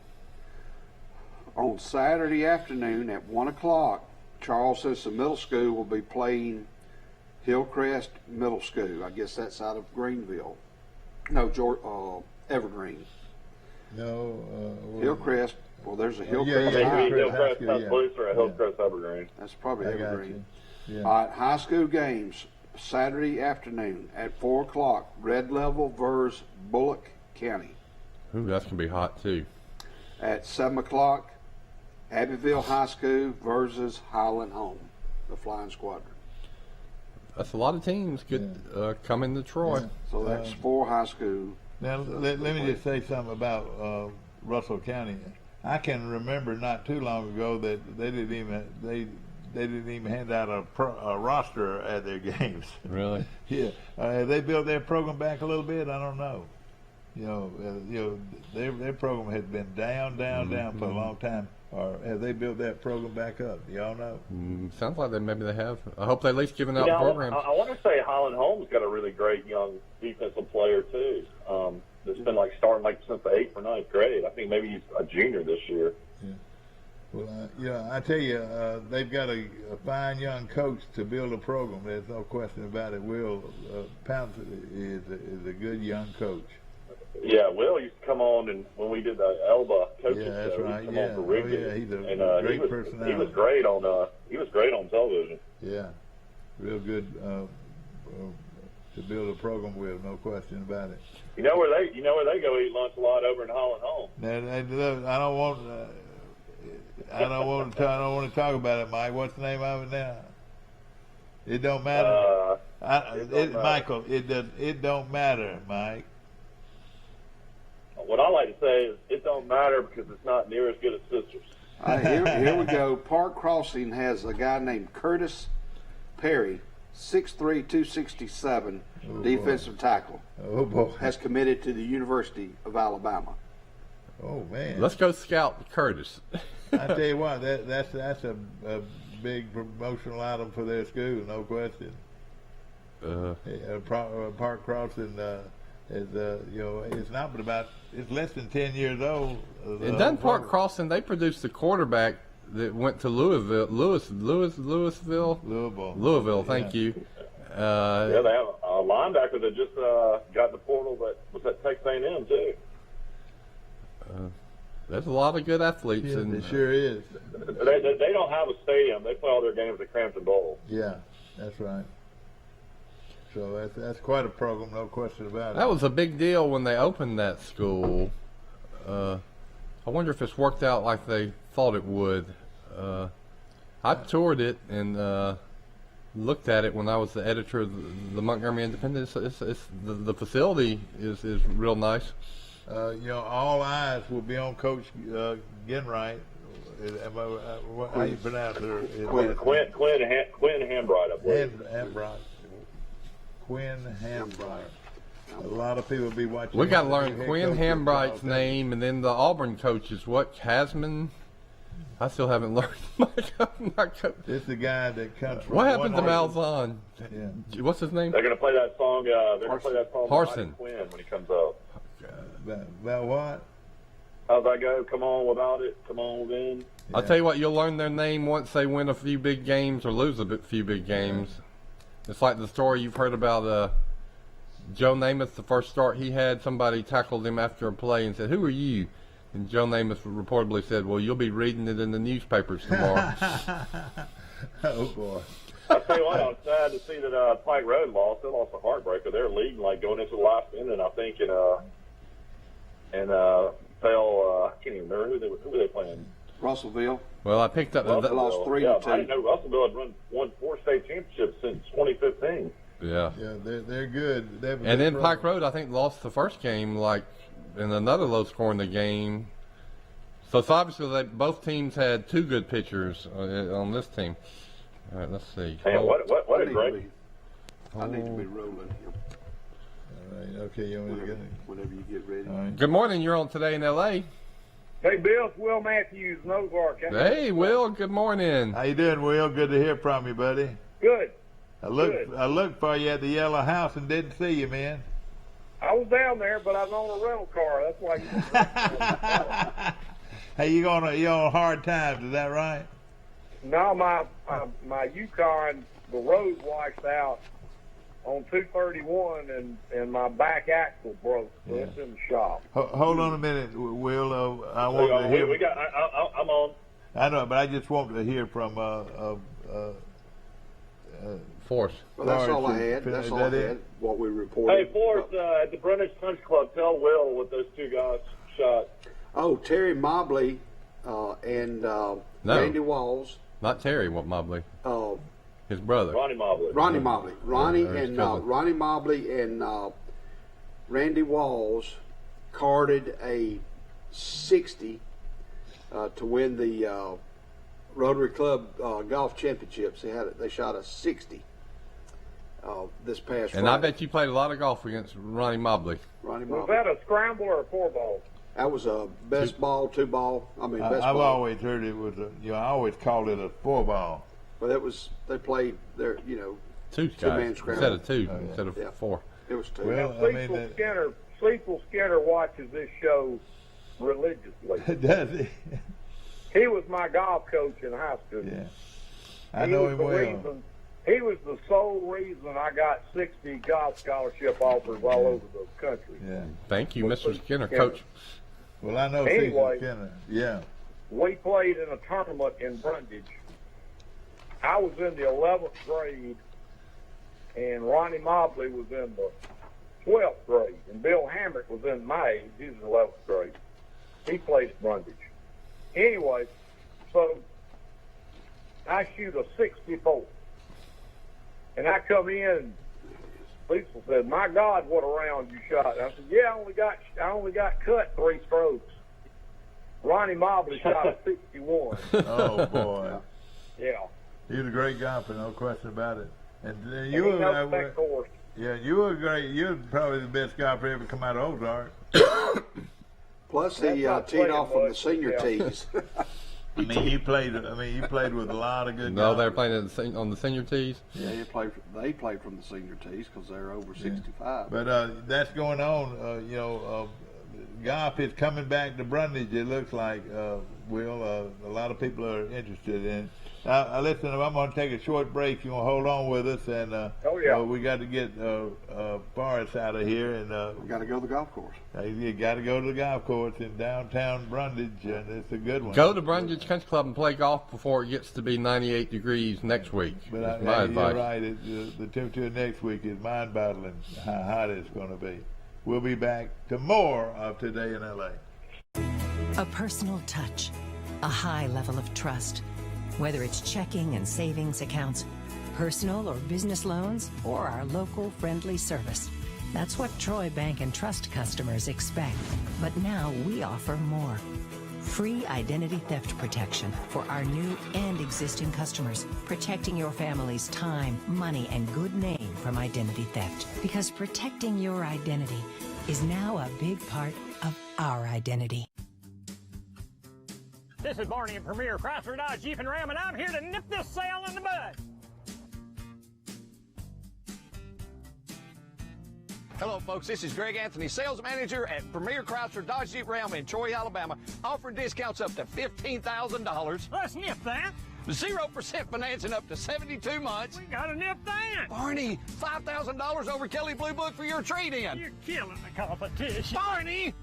On Saturday afternoon at 1:00, Charles Simpson Middle School will be playing Hillcrest Middle School. I guess that's out of Greenville. No, Evergreen. No. Hillcrest. Well, there's a yeah, Hillcrest yeah, High. Hillcrest. Hillcrest High School, Tuscaloosa or yeah. Hillcrest Evergreen. That's probably I got Evergreen. you. Yeah. All right, high school games Saturday afternoon at 4:00. Red Level versus Bullock County. Ooh, that's gonna be hot too. At 7:00, Abbeville High School versus Highland Home, the Flying Squadron. That's a lot of teams coming to Troy. Yeah. So that's 4 high school. Now let me just say something about Russell County. I can remember not too long ago that they didn't even hand out a roster at their games. Really? Yeah, they built their program back a little bit. I don't know. Their program had been down for a long time. Or have they built that program back up? Do y'all know? Sounds like maybe they have. I hope they at least giving out Yeah, programs. I want to say Highland Home's got a really great young defensive player too. That's been starting since the 8th or 9th grade. I think maybe he's a junior this year. Well, I tell you, they've got a fine young coach to build a program. There's no question about it. Will Pounce is a good young coach. Yeah, Will used to come on, and when we did the Elba coaching Yeah, that's show, right. he'd come Yeah. on for Oh, Rigby. yeah, he's a and, great he was, personality. He was great on television. Yeah, real good to build a program with, no question about it. You know where they go eat lunch a lot over in Highland Home. Now, I don't want to talk about it, Mike. What's the name of it now? It don't matter. It don't matter. Michael, it don't matter, Mike. What I like to say is it don't matter because it's not near as good as Sisters. All right, here we go. Park Crossing has a guy named Curtis Perry, 6'3", 267, defensive tackle, Oh boy. has committed to the University of Alabama. Oh man. Let's go scout Curtis. I tell you what, that's a big promotional item for their school, no question. Park Crossing is it's not but about it's less than 10 years old. And Dunn Park Crossing, they produced a quarterback that went to Louisville. Louisville, thank you. Yeah, they have a linebacker that just got in the portal that was at Texas A&M too. There's a lot of good athletes. Yeah, and it sure is. They don't have a stadium. They play all their games at Crampton Bowl. Yeah, that's right. So that's quite a program, no question about it. that was a big deal when they opened that school. I wonder if it's worked out like they thought it would. I toured it and looked at it when I was the editor of the Montgomery Independent. The facility is real nice. All eyes will be on Coach Genright How you pronounce her? Quinn. Quinn Hambright, I believe. Hambright. Quinn Hambright. A lot of people be watching. We got to him. learn Head Quinn coach Hambright's of name, and then the Auburn coach is what? Casman? I still haven't learned my coach. It's the guy that comes from. What happened to 100. Malzahn? Yeah. What's his name? They're going to play that song. They're going to play that song. Harsin. Quinn when he comes up. About what? How's that go? Come on without it. Come on then. I'll tell you what, you'll learn their name once they win a few big games or lose a few big games. It's like the story you've heard about Joe Namath, the first start he had. Somebody tackled him after a play and said, "Who are you?" And Joe Namath reportedly said, "Well, you'll be reading it in the newspapers tomorrow." Oh, boy. I tell you what, I was sad to see that Pike Road lost. They lost a heartbreaker. They're leading like going into the last inning, I think, and fell. I can't even remember who were they playing. Russellville. Well, I picked up They lost 3-2. I didn't know Russellville had won 4 state championships since 2015. Yeah. Yeah, they're good. They have a And good then program. Pike Road, I think, lost the first game, like, in another low score in the game. So it's obviously both teams had two good pitchers on this team. All right, let's see. Man, what a great. I need to be rolling here All right, okay, you want me to go? whenever you get ready. All right. Good morning. You're on Today in L.A. Hey, Bill, it's Will Matthews, Ozark. Hey, Will. Good morning. How you doing, Will? Good to hear from you, buddy. Good. I looked for you at the Yellow House and didn't see you, man. I was down there, but I was on a rental car. That's why you Hey, you on hard times? Is that right? No, my Yukon, the road washed out on 231, and my back axle broke. So Yeah. it's in the shop. Hold on a minute, Will. I want to hear. I'm on. I know, but I just want to hear from Force. Well, that's all I Forrest. had. That's Is all I that it? had. What we reported. Hey, Forrest, at the British Country Club, tell Will what those two guys shot. Oh, Terry Mobley and Randy Walls. Not Terry Mobley. His brother. Ronnie Mobley. Ronnie Mobley. Ronnie his and cousin. Ronnie Mobley and Randy Walls carded a 60 to win the Rotary Club golf championships. They shot a 60 this past And Friday. I bet you played a lot of golf against Ronnie Mobley. Ronnie Was Mobley. that a scramble or a 4-ball? That was a best ball, 2-ball. I mean, best I've ball. always heard it was I always called it a 4-ball. But they played their, Two Two-man guys. scramble. Instead of two, Oh, yeah. instead of Yeah. four. it was 2. Well, Now, I mean, Cecil Skinner watches this show religiously. does he? He was my golf coach in high school. Yeah, I know him well. He was the sole reason I got 60 golf scholarship offers all over the country. Yeah. Thank you, Mr. Skinner. Skinner. Coach. Well, I know Anyway. Cecil Skinner. Yeah. We played in a tournament in Brundage. I was in the 11th grade, and Ronnie Mobley was in the 12th grade, and Bill Hamrick was in my age. He was in 11th grade. He played at Brundage. Anyway, so I shoot a 64. And I come in, and Cecil said, "My God, what a round you shot!" And I said, "Yeah, I only got cut 3 strokes." Ronnie Mobley shot a 61. Oh boy, Yeah, he was a great golfer, no question about it. And and you he were, knows that course. yeah, you were great. You're probably the best golfer ever come out of Ozark. Plus, That's he not teed playing off from the much, senior yeah. tees. I mean, you played with a lot of good. No, they're golfers. playing on the senior tees. Yeah, they played from the senior tees because they're over 65. But that's going on. Golf is coming back to Brundage. It looks like. Will a lot of people are interested in. Listen, I'm going to take a short break. You want to hold on with us, and Oh, yeah. we got to get Forrest out of here, and We got to go to the golf course. you got to go to the golf course in downtown Brundage, and it's a good one. Go to Brundage Country Club and play golf before it gets to be 98 degrees next week. But That's my advice. you're right. The temperature next week is mind-boggling how hot it's going to be. We'll be back to more of Today in L.A. A personal touch, a high level of trust. Whether it's checking and savings accounts, personal or business loans, or our local friendly service. That's what Troy Bank and Trust customers expect. But now we offer more. Free identity theft protection for our new and existing customers, protecting your family's time, money, and good name from identity theft. Because protecting your identity is now a big part of our identity. This is Barney at Premier Chrysler Dodge Jeep and Ram, and I'm here to nip this sale in the bud. Hello, folks. This is Greg Anthony, sales manager at Premier Chrysler Dodge Jeep Ram in Troy, Alabama, offering discounts up to $15,000. Let's nip that. 0% financing up to 72 months. We gotta nip that. Barney, $5,000 over Kelly Blue Book for your trade-in. You're killing the competition. Barney!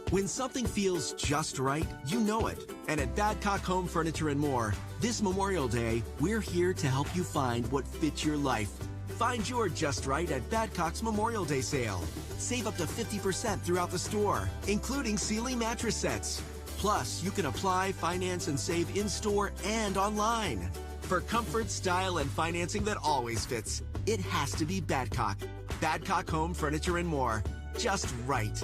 When something feels just right, you know it. And at Badcock Home Furniture and More, this Memorial Day, we're here to help you find what fits your life. Find your just right at Badcock's Memorial Day sale. Save up to 50% throughout the store, including Sealy mattress sets. Plus, you can apply, finance, and save in-store and online. For comfort, style, and financing that always fits, it has to be Badcock. Badcock Home Furniture and More. Just right.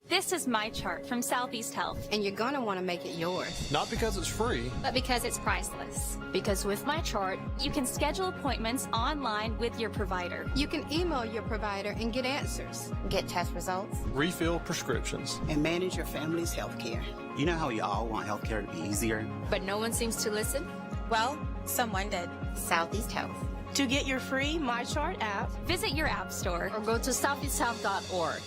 This is my chart from Southeast Health. And you're going to want to make it yours. Not because it's free, but because it's priceless. Because with my chart, you can schedule appointments online with your provider. You can email your provider and get answers. Get test results. Refill prescriptions. And manage your family's health care. You know how we all want health care to be easier? But no one seems to listen? Well, someone did. Southeast Health. To get your free My Chart app, visit your app store or go to southeasthealth.org.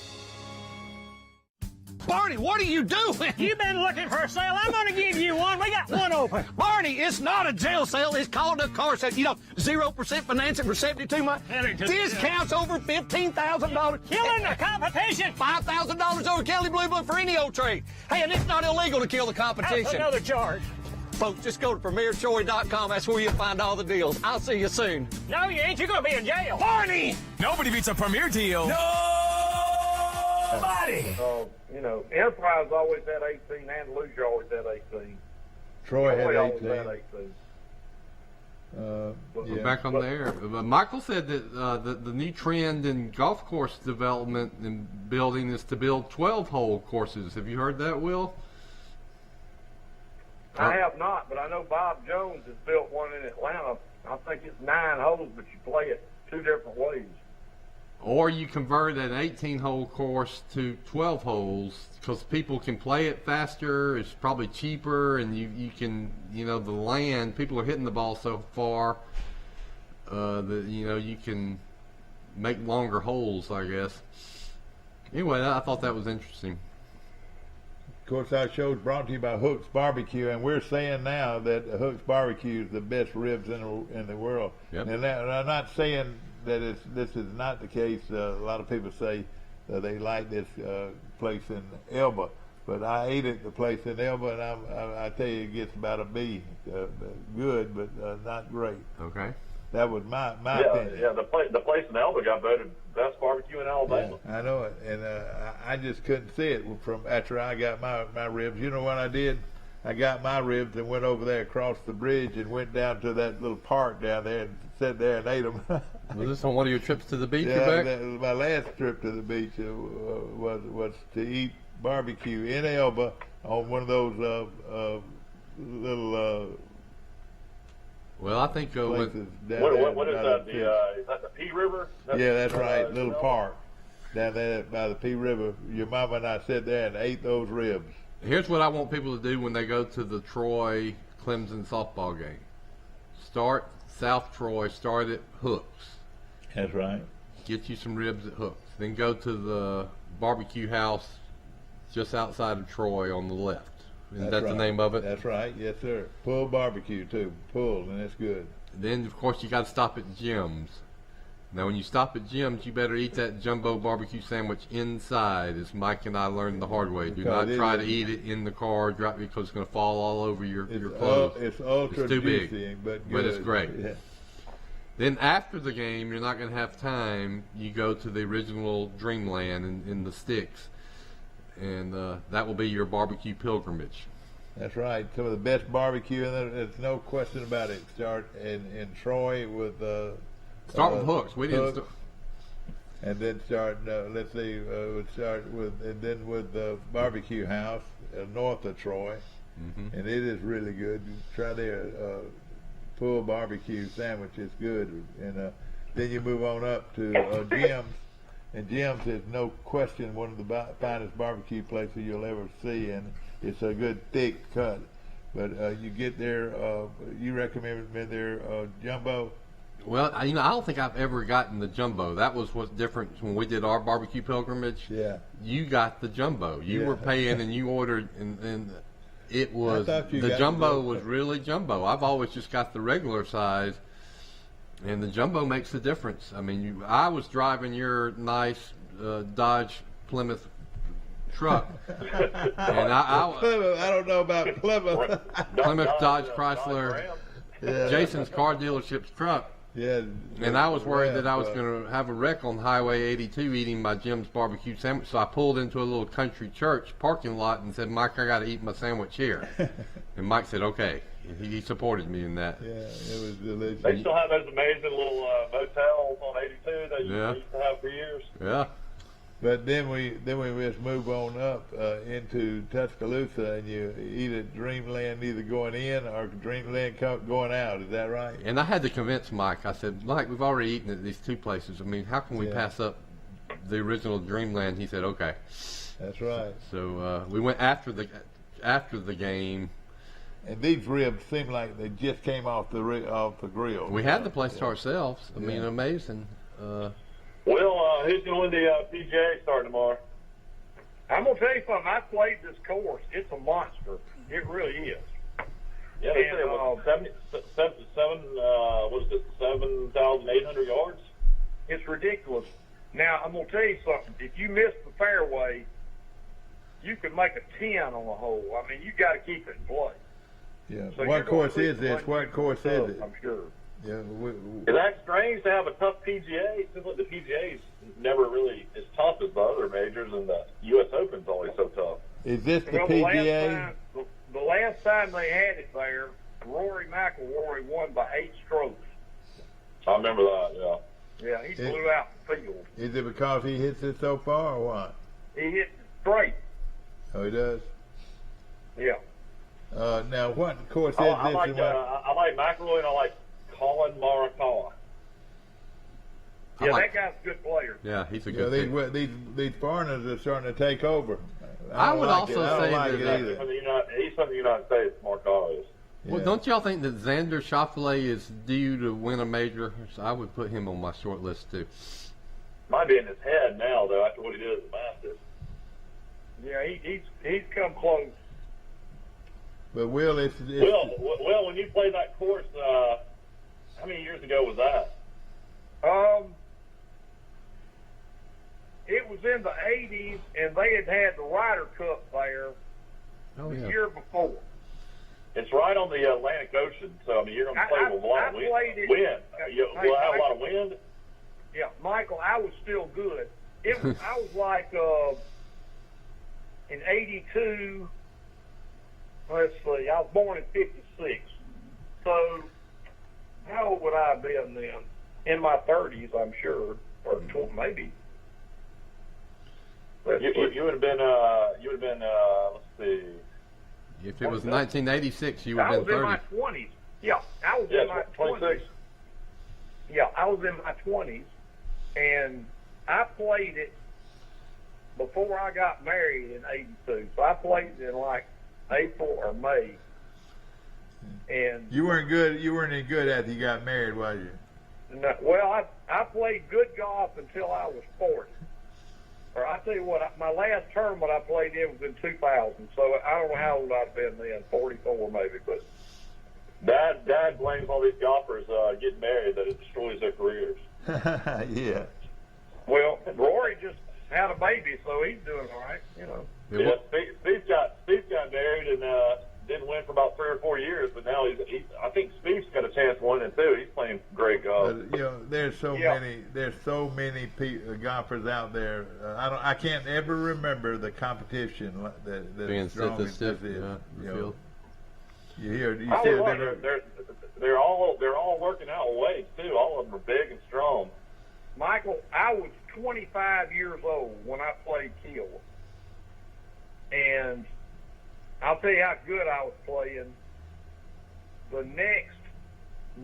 Barney, what are you doing? You've been looking for a sale. I'm going to give you one. We got one open. Barney, it's not a jail sale. It's called a car sale. You know, 0% financing for 72 months. Discounts over $15,000. Killing the competition. $5,000 over Kelly Blue Book for any old trade. Hey, and it's not illegal to kill the competition. That's another charge. Folks, just go to PremierTroy.com. That's where you'll find all the deals. I'll see you soon. No, you ain't. You're going to be in jail. Barney! Nobody beats a Premier deal. Nobody! You know, Enterprise always had 18 and Lucia always had 18. Troy had always 18. had 18. We're back on the air. Michael said that the new trend in golf course development and building is to build 12-hole courses. Have you heard that, Will? I have not, but I know Bob Jones has built one in Atlanta. I think it's 9 holes, but you play it 2 different ways. Or you convert an 18-hole course to 12 holes because people can play it faster. It's probably cheaper, and you can, you know, the land, people are hitting the ball so far that, you know, you can make longer holes, I guess. Anyway, I thought that was interesting. Of course, our show is brought to you by Hook's Barbecue, and we're saying now that Hook's Barbecue is the best ribs in the world. Yep. And I'm not saying that this is not the case. A lot of people say they like this place in Elba, but I ate at the place in Elba, and I tell you, it gets about a B. Good, but not great. Okay. That was my opinion. Yeah, the place in Elba got voted best barbecue in Alabama. Yeah, I know it, and I just couldn't see it from after I got my ribs. You know what I did? I got my ribs and went over there across the bridge and went down to that little park down there and sat there and ate them. Was this on one of your trips to the beach? Yeah, that was my last trip to the beach was to eat barbecue in Elba on one of those little. Well, I think what is that? Is that the P River? That's right. Little park down there by the P River. Your mama and I sat there and ate those ribs. Here's what I want people to do when they go to the Troy Clemson softball game. Start South Troy. Start at Hooks. That's right. Get you some ribs at Hooks. Then go to the barbecue house just outside of Troy on the left. Is that the name of it? That's right. Yes, sir. Pull barbecue too. Pull, and it's good. Then, of course, you got to stop at Jim's. Now, when you stop at Jim's, you better eat that jumbo barbecue sandwich inside, as Mike and I learned the hard way. Do not try to eat it in the car, because it's going to fall all over your clothes. It's ultra too juicy, big, but it's great. Yeah. Then after the game, you're not going to have time. You go to the original Dreamland in the Sticks, and that will be your barbecue pilgrimage. That's right. Some of the best barbecue, and there's no question about it. Start in Troy with. Start with Hooks. We didn't. and then start. Let's see, would start with, and then with the barbecue house north of Troy, and it is really good. Try their full barbecue sandwich; it's good. And then you move on up to Jim's, and Jim's is no question one of the finest barbecue places you'll ever see, and it's a good thick cut. But you get there, you recommend their jumbo? Well, I don't think I've ever gotten the jumbo. That was what's different when we did our barbecue pilgrimage. Yeah. You got the jumbo. You were paying and you ordered, and it was, the jumbo was really jumbo. I've always just got the regular size, and the jumbo makes the difference. I mean, I was driving your nice Dodge Plymouth truck, and I don't know about Plymouth. Plymouth Dodge Chrysler, Jason's car dealership's truck. Yeah, and I was worried that I was going to have a wreck on Highway 82 eating my Jim's barbecue sandwich. So I pulled into a little country church parking lot and said, "Mike, I got to eat my sandwich here." And Mike said, "Okay." He supported me in that. Yeah, it was delicious. They still have those amazing little motels on 82 that you used to have for years. Yeah. But then we just move on up into Tuscaloosa, and you eat at Dreamland either going in or Dreamland going out. Is that right? And I had to convince Mike. I said, "Mike, we've already eaten at these two places. I mean, how can we pass up the original Dreamland?" He said, "Okay." That's right. So we went after the game. And these ribs seem like they just came off the grill. We had the place to ourselves. I mean, amazing. Well, who's going to win the PGA starting tomorrow? I'm going to tell you something. I played this course. It's a monster. It really is. Yeah, they said it was 7,800 yards? It's ridiculous. Now, I'm going to tell you something. If you miss the fairway, you can make a 10 on the hole. I mean, you got to keep it in play. Yeah. So what course is this? What course is it? I'm sure. Yeah. Is that strange to have a tough PGA? It seems like the PGA is never really as tough as the other majors, and the U.S. Open's always so tough. Is this the PGA? The last time they had it there, Rory McIlroy won by 8 strokes. I remember that, yeah. Yeah, he blew out the field. Is it because he hits it so far or what? He hits it straight. Oh, he does? Yeah. Now, what course is this? I like McIlroy, and I like Colin Morikawa. Yeah, that guy's a good player. Yeah, he's a good player. These foreigners are starting to take over. I would also say that he's from the United States, Morikawa is. Well, don't y'all think that Xander Schauffele is due to win a major? So I would put him on my short list too. Might be in his head now, though, after what he did at the Masters. Yeah, he's come close. But Will, Will, when you played that course, how many years ago was that? It was in the 80s, and they had the Ryder Cup there the year before. It's right on the Atlantic Ocean, so I mean you're going to play with a lot of wind. We'll have a lot of wind. Yeah, Michael, I was still good. I was like in 82. Let's see, I was born in 56. So how old would I have been then? In my 30s, I'm sure, or maybe. You would have been. Let's see. If it was 1986, you would have been 30. I was in my 20s. Yeah, I was in my 20s. Yeah, I was in my 20s, and I played it before I got married in 82. So I played it in like April or May. And you weren't good. You weren't any good after you got married, was you? No, well, I played good golf until I was 40. Or I tell you what, my last tournament I played in was in 2000. So I don't know how old I'd been then, 44 maybe. But Dad blames all these golfers getting married that it destroys their careers. Yeah. Well, Rory just had a baby, so he's doing all right. You know. Yeah, Steve got married and didn't win for about 3 or 4 years, but now I think Steve's got a chance winning too. He's playing great golf. There's so many golfers out there. I can't ever remember the competition that's being strong as this is. They're all working out weight too. All of them are big and strong. Michael, I was 25 years old when I played Kiel. And I'll tell you how good I was playing. The next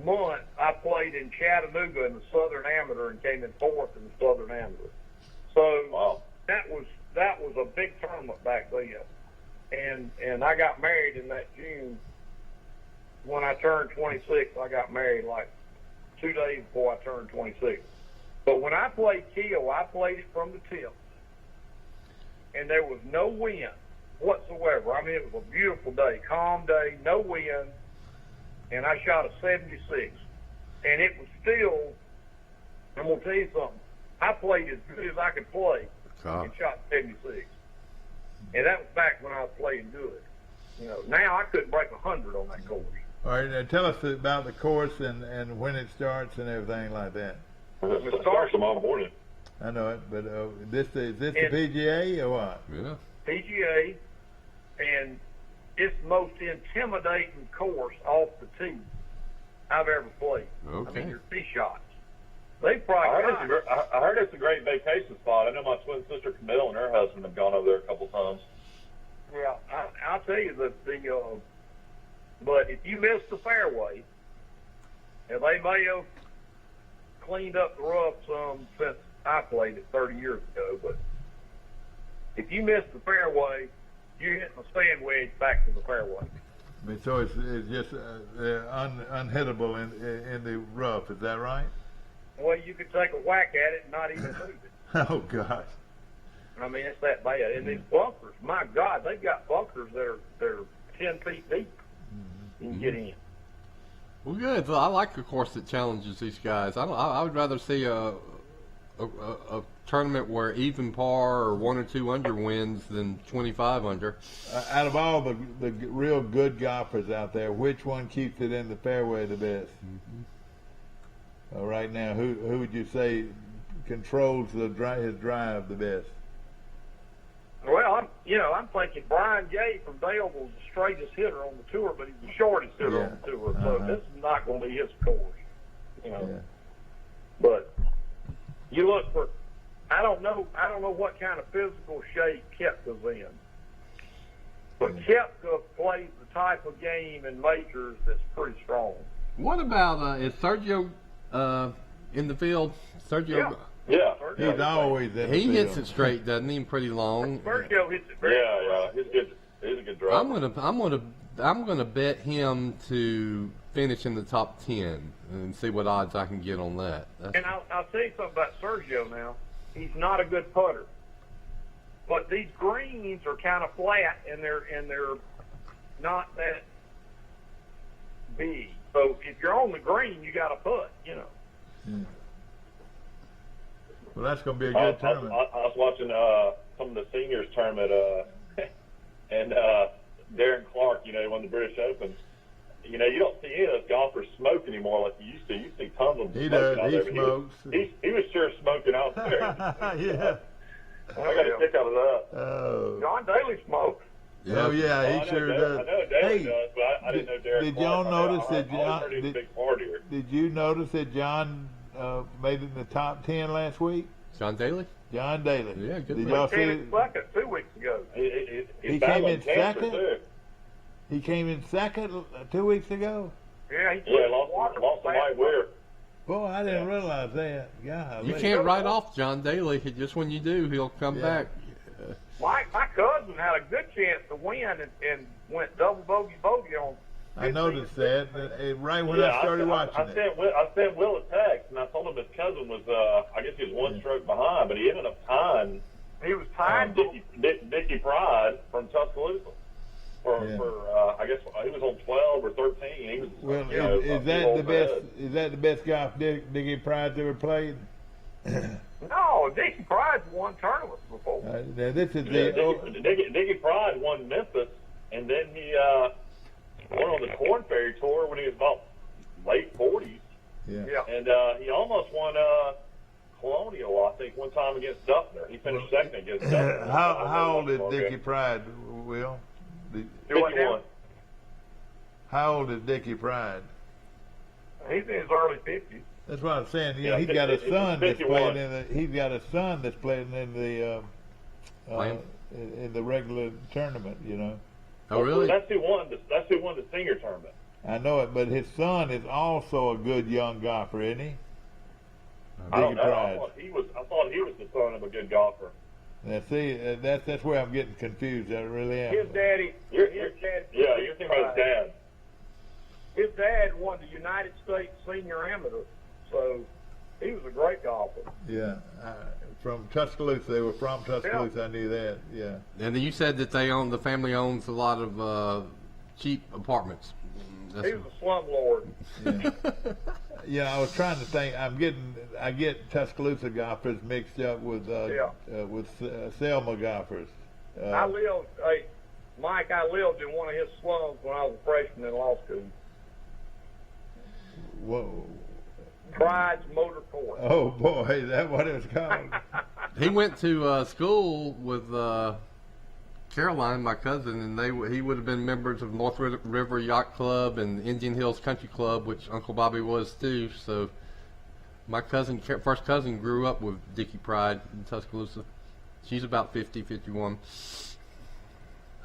month, I played in Chattanooga in the Southern Amateur and came in fourth in the Southern Amateur. So that was a big tournament back then. And I got married in that June. When I turned 26, I got married like 2 days before I turned 26. But when I played Kiel, I played it from the tip. And there was no wind whatsoever. I mean, it was a beautiful day, calm day, no wind. And I shot a 76. And it was still, I'm going to tell you something, I played as good as I could play and shot 76. And that was back when I was playing good. You know, now I couldn't break 100 on that course. All right, now tell us about the course and when it starts and everything like that. It starts tomorrow morning. I know it, but is this the PGA or what? Yeah. PGA, and it's the most intimidating course off the tee I've ever played. Okay. I mean, your tee shots. They probably. I heard it's a great vacation spot. I know my twin sister Camille and her husband have gone over there a couple times. Yeah, I'll tell you but if you miss the fairway, and they may have cleaned up the rough some since I played it 30 years ago, but if you miss the fairway, you're hitting a sand wedge back to the fairway. I mean, so it's just unhittable in the rough. Is that right? Well, you could take a whack at it and not even move it. Oh gosh. I mean, it's that bad. And these bunkers, my God, they've got bunkers that are 10 feet deep. You can get in. Well, good. I like a course that challenges these guys. I would rather see a tournament where even par or 1 or 2 under wins than 25 under. Out of all the real good golfers out there, which one keeps it in the fairway the best? Right now, who would you say controls his drive the best? Well, I'm thinking Brian Gay from Dale was the straightest hitter on the tour, but he's the shortest hitter on the tour. So this is not going to be his course, you know. Yeah. But you look for, I don't know what kind of physical shape Koepka's in. But Koepka plays the type of game in majors that's pretty strong. What about is Sergio in the field? Sergio. Yeah. He's always in the He field. hits it straight, doesn't he? Pretty long. Sergio hits it very Yeah, he's a good driver. I'm gonna bet him to finish in the top 10 and see what odds I can get on that. And I'll tell you something about Sergio now. He's not a good putter. But these greens are kind of flat and they're not that big. So if you're on the green, you got to putt, you know. Yeah. Well, that's going to be a good tournament. I was watching some of the seniors tournament, and Darren Clark, he won the British Open. You don't see any of those golfers smoke anymore like you used to. You see tons of them smoking out there. He smokes. He was sure smoking out there. Yeah. I got a kick out of that. Oh. John Daly smokes. Oh yeah, he sure does. I know Daly does, but I didn't know Darren Did Clark. y'all notice that I always heard he was a big partier. Did you notice that John made it in the top 10 last week? John Daly? John Daly. Yeah, good. Did y'all see it? Second 2 weeks ago. He came in second? He came in second 2 weeks ago? Yeah, he lost the white weir. Boy, I didn't realize that. God, You can't write off John Daly. Just when you do, he'll come back. My cousin had a good chance to win and went double bogey on. I noticed that right when I started watching it. I sent Will a text, and I told him his cousin was, I guess he was 1 stroke behind, but he ended up tying. He was tying Dickie Pride from Tuscaloosa. I guess he was on 12 or 13. He was, well, is that the best? Is that the best golf Dickie Pride's ever played? No, Dickie Pride's won tournaments before. Now this is Dickie Pride won Memphis, and then he went on the Corn Ferry Tour when he was about late 40s. Yeah. And he almost won Colonial, I think, one time against Duffner. He finished second against Duffner. How old is Dickie Pride, Will? 51. How old is Dickie Pride? He's in his early 50s. That's what I'm saying. Yeah, He's got a son that's 51. playing in the. He's got a son that's playing in the in the regular tournament. Oh, really? That's who won the senior tournament. I know it, but his son is also a good young golfer, isn't he? I don't know. Pride. I thought he was the son of a good golfer. Now, see, that's where I'm getting confused. I really am. His daddy. You're thinking about his dad. His dad won the United States Senior Amateur, so he was a great golfer. Yeah, from Tuscaloosa. They were from Tuscaloosa. Yeah. I knew that. Yeah. And you said that the family owns a lot of cheap apartments. He was a slumlord. Yeah. Yeah, I was trying to think. I get Tuscaloosa golfers mixed up with Selma golfers. Mike, I lived in one of his slums when I was a freshman in law school. Whoa. Pride's Motor Court. Oh boy, is that what it's called? He went to school with Caroline, my cousin, and he would have been members of North River Yacht Club and Indian Hills Country Club, which Uncle Bobby was too. So my first cousin grew up with Dickie Pride in Tuscaloosa. She's about 50, 51.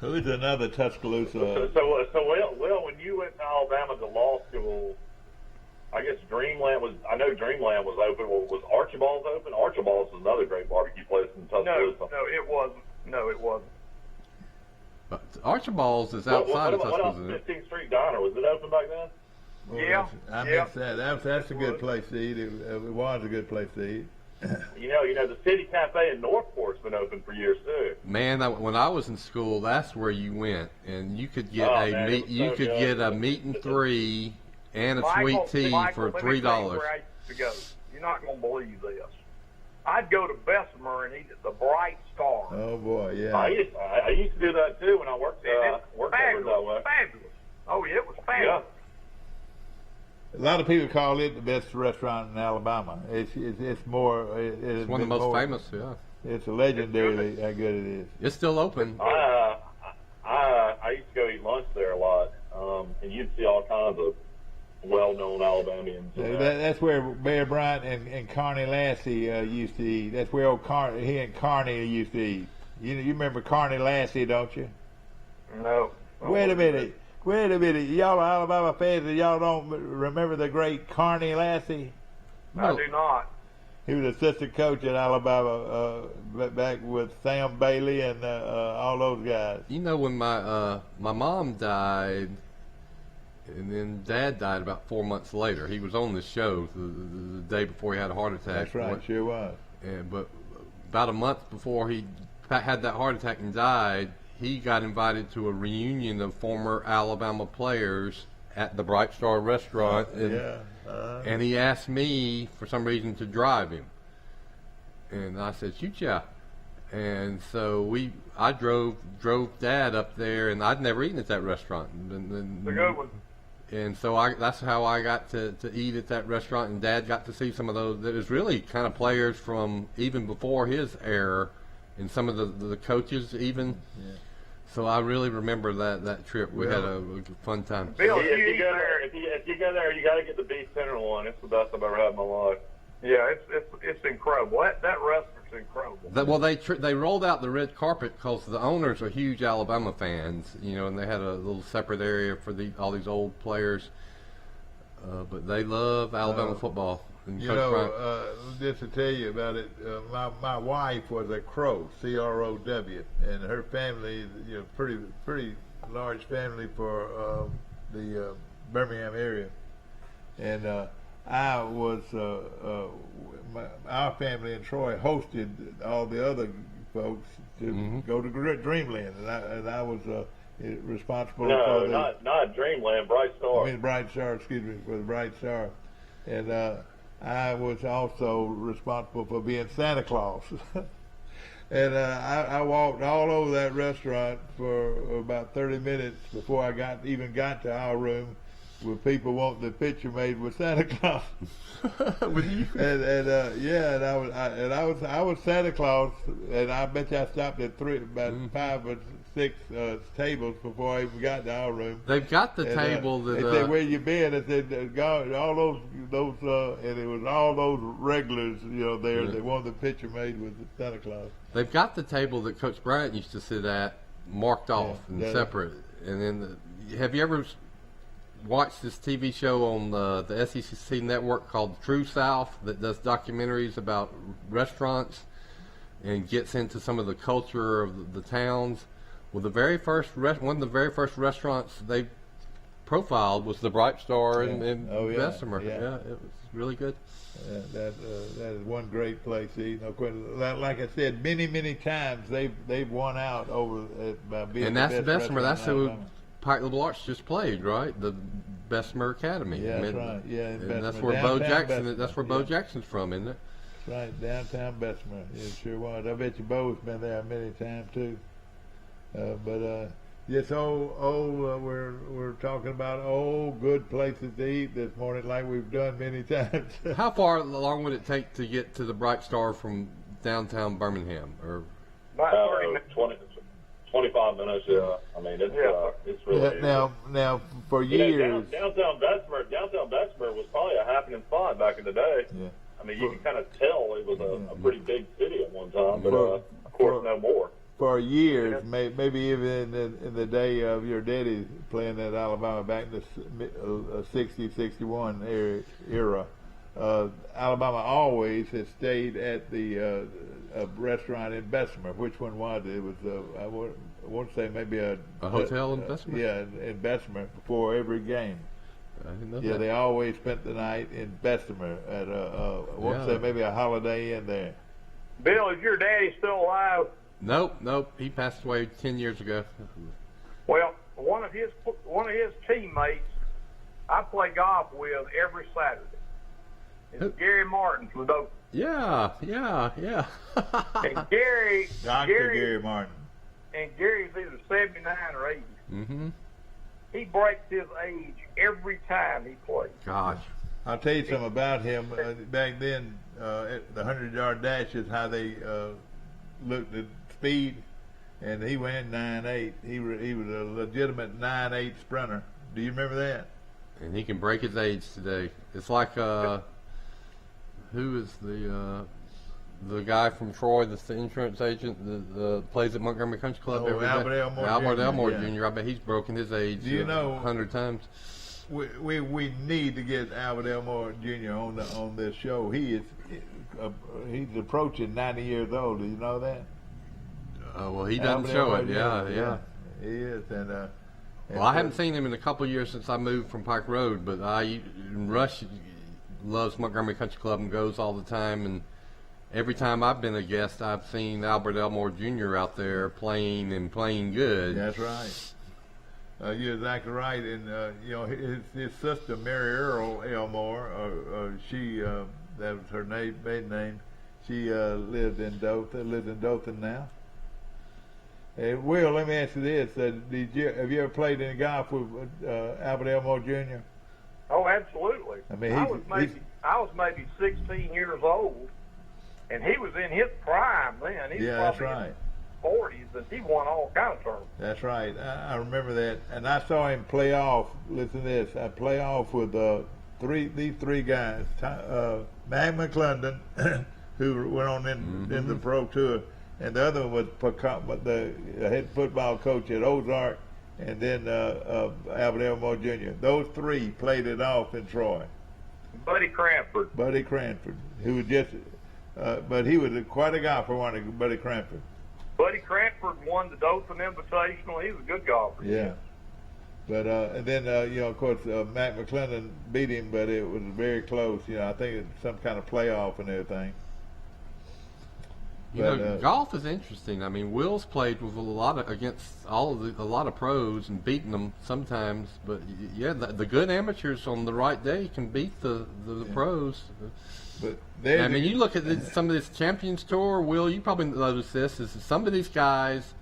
Who's another Tuscaloosa? So when you went to Alabama to law school, I guess Dreamland was open. Was Archibald's open? Archibald's is another great barbecue place in Tuscaloosa. No, it wasn't. But Archibald's is outside of Tuscaloosa. What about 15th Street Diner? Was it open back then? Well, yeah. I missed that. That's a good place to eat. It was a good place to eat. You know, the City Cafe in Northport's been open for years too. Man, when I was in school, that's where you went, and you could get get a meat and three and a sweet tea for $3. You're not going to believe this. I'd go to Bessemer and eat at the Bright Star. Oh boy, yeah. I used to do that too when I worked over that way. Fabulous. Oh yeah, it was fabulous. Yeah. A lot of people call it the best restaurant in Alabama. It's more. It's one of the most famous. Yeah. It's legendary how good it is. It's still open. I used to go eat lunch there a lot, and you'd see all kinds of well-known Alabamians. That's where Bear Bryant and Carney Lassie used to eat. That's where he and Carney used to eat. You remember Carney Lassie, don't you? No. Wait a minute. Y'all are Alabama fans and y'all don't remember the great Carney Lassie? No. I do not. He was assistant coach at Alabama back with Sam Bailey and all those guys. You know, when my mom died, and then Dad died about 4 months later. He was on the show the day before he had a heart attack. That's right, sure was. But about a month before he had that heart attack and died, he got invited to a reunion of former Alabama players at the Bright Star restaurant. And he asked me, for some reason, to drive him. And I said, shoot ya. And so I drove Dad up there, and I'd never eaten at that restaurant. It's a good one. And so that's how I got to eat at that restaurant, and Dad got to see some of those. It was really kind of players from even before his era, and some of the coaches even. Yeah. So I really remember that trip. We had a fun time. Bill, if you go there, you got to get the beef tenderloin. It's the best I've ever had in my life. Yeah, it's incredible. That restaurant's incredible. They rolled out the red carpet because the owners are huge Alabama fans, and they had a little separate area for all these old players. But they love Alabama football. And just to tell you about it, my wife was a Crow, C-R-O-W, and her family, pretty large family for the Birmingham area, and I was our family in Troy hosted all the other folks to go to Dreamland, and I was responsible for not Dreamland, Bright Star. Bright Star, excuse me, for the Bright Star, and I was also responsible for being Santa Claus. And I walked all over that restaurant for about 30 minutes before I even got to our room, with people wanting the picture made with Santa Claus. With you? I was Santa Claus, and I bet you I stopped at about 5 or 6 tables before I even got to our room. They've got the And, table that. They said, "Where you been?" I said, "God, all those, and it was all those regulars, there. Yeah. They wanted the picture made with Santa Claus." They've got the table that Coach Bryant used to sit at, marked off and yeah. separate. And then, have you ever watched this TV show on the SEC network called True South that does documentaries about restaurants and gets into some of the culture of the towns? Well, one of the very first restaurants they profiled was the Bright Star in Bessemer. Yeah, it was really good. That is one great place to eat. No question. Like I said, many times they've won out over by being and the that's best Bessemer. That's restaurant in who Alabama. Pike Little Arts just played, right? The Bessemer Academy. Yeah, that's right. Yeah, in and that's Bessemer. where Bo Downtown Jackson. Bessemer. That's where Bo Jackson's from, isn't it? That's right, downtown Bessemer. It sure was. I bet you Bo's been there many times too. Yes, we're talking about good places to eat this morning, like we've done many times. How far along would it take to get to the Bright Star from downtown Birmingham? Or 25 minutes. Yeah, I mean it's really now for years. Downtown Bessemer was probably a happening spot back in the day. Yeah. I mean, you can kind of tell it was a pretty big city at one time, but of course no more. For years, maybe even in the day of your daddy playing at Alabama back in the 60, 61 era, Alabama always has stayed at the restaurant in Bessemer. Which one was it? It was, I want to say maybe a hotel in Bessemer? Yeah, in Bessemer before every game. I didn't know Yeah, that. they always spent the night in Bessemer at I want to say maybe a Holiday Inn there. Bill, is your daddy still alive? Nope. He passed away 10 years ago. Well, one of his teammates I play golf with every Saturday. It's Gary Martin's with those. Yeah. And Gary, Dr. Gary Martin. And Gary's either 79 or 80. Mm-hmm. He breaks his age every time he plays. Gosh. I'll tell you something about him. Back then, at the 100-yard dash is how they looked at speed, and he went 9.8. He was a legitimate 9.8 sprinter. Do you remember that? And he can break his age today. It's like who is the guy from Troy that's the insurance agent that plays at Montgomery Country Club every day? Albert Elmore Albert Jr., Elmore yeah. Jr. I bet he's broken his age Do you know 100 times. We need to get Albert Elmore Jr. on this show. He's approaching 90 years old. Do you know that? Well, he doesn't show it. Yeah. He is, and well, I haven't seen him in a couple of years since I moved from Pike Road, but Rush loves Montgomery Country Club and goes all the time, and every time I've been a guest, I've seen Albert Elmore Jr. out there playing good. That's right. You're exactly right, and his sister Mary Earl Elmore, she that was her maiden name. She lives in Dothan now. Will, let me ask you this: have you ever played any golf with Albert Elmore Jr.? Oh, absolutely. I mean, I was maybe 16 years old, and he was in his prime then. He was that's right. 40s, and he won all kinds of tournaments. That's right. I remember that, and I saw him play off. Listen to this: I play off with these three guys: Mag McClendon, who went on in the pro tour, and the other one was the head football coach at Ozark, and then Albert Elmore Jr. Those three played it off in Troy. Buddy Cranford, who was just, but he was quite a golfer, wasn't he, Buddy Cranford? Buddy Cranford won the Dothan Invitational. He was a good golfer. Yeah. But and then of course Matt McClendon beat him, but it was very close. I think it's some kind of playoff and everything. Golf is interesting. I mean, Will's played with against a lot of pros and beaten them sometimes. But yeah, the good amateurs on the right day can beat the pros. But I mean, you look at some of this Champions Tour. Will, you probably noticed this: is some of these guys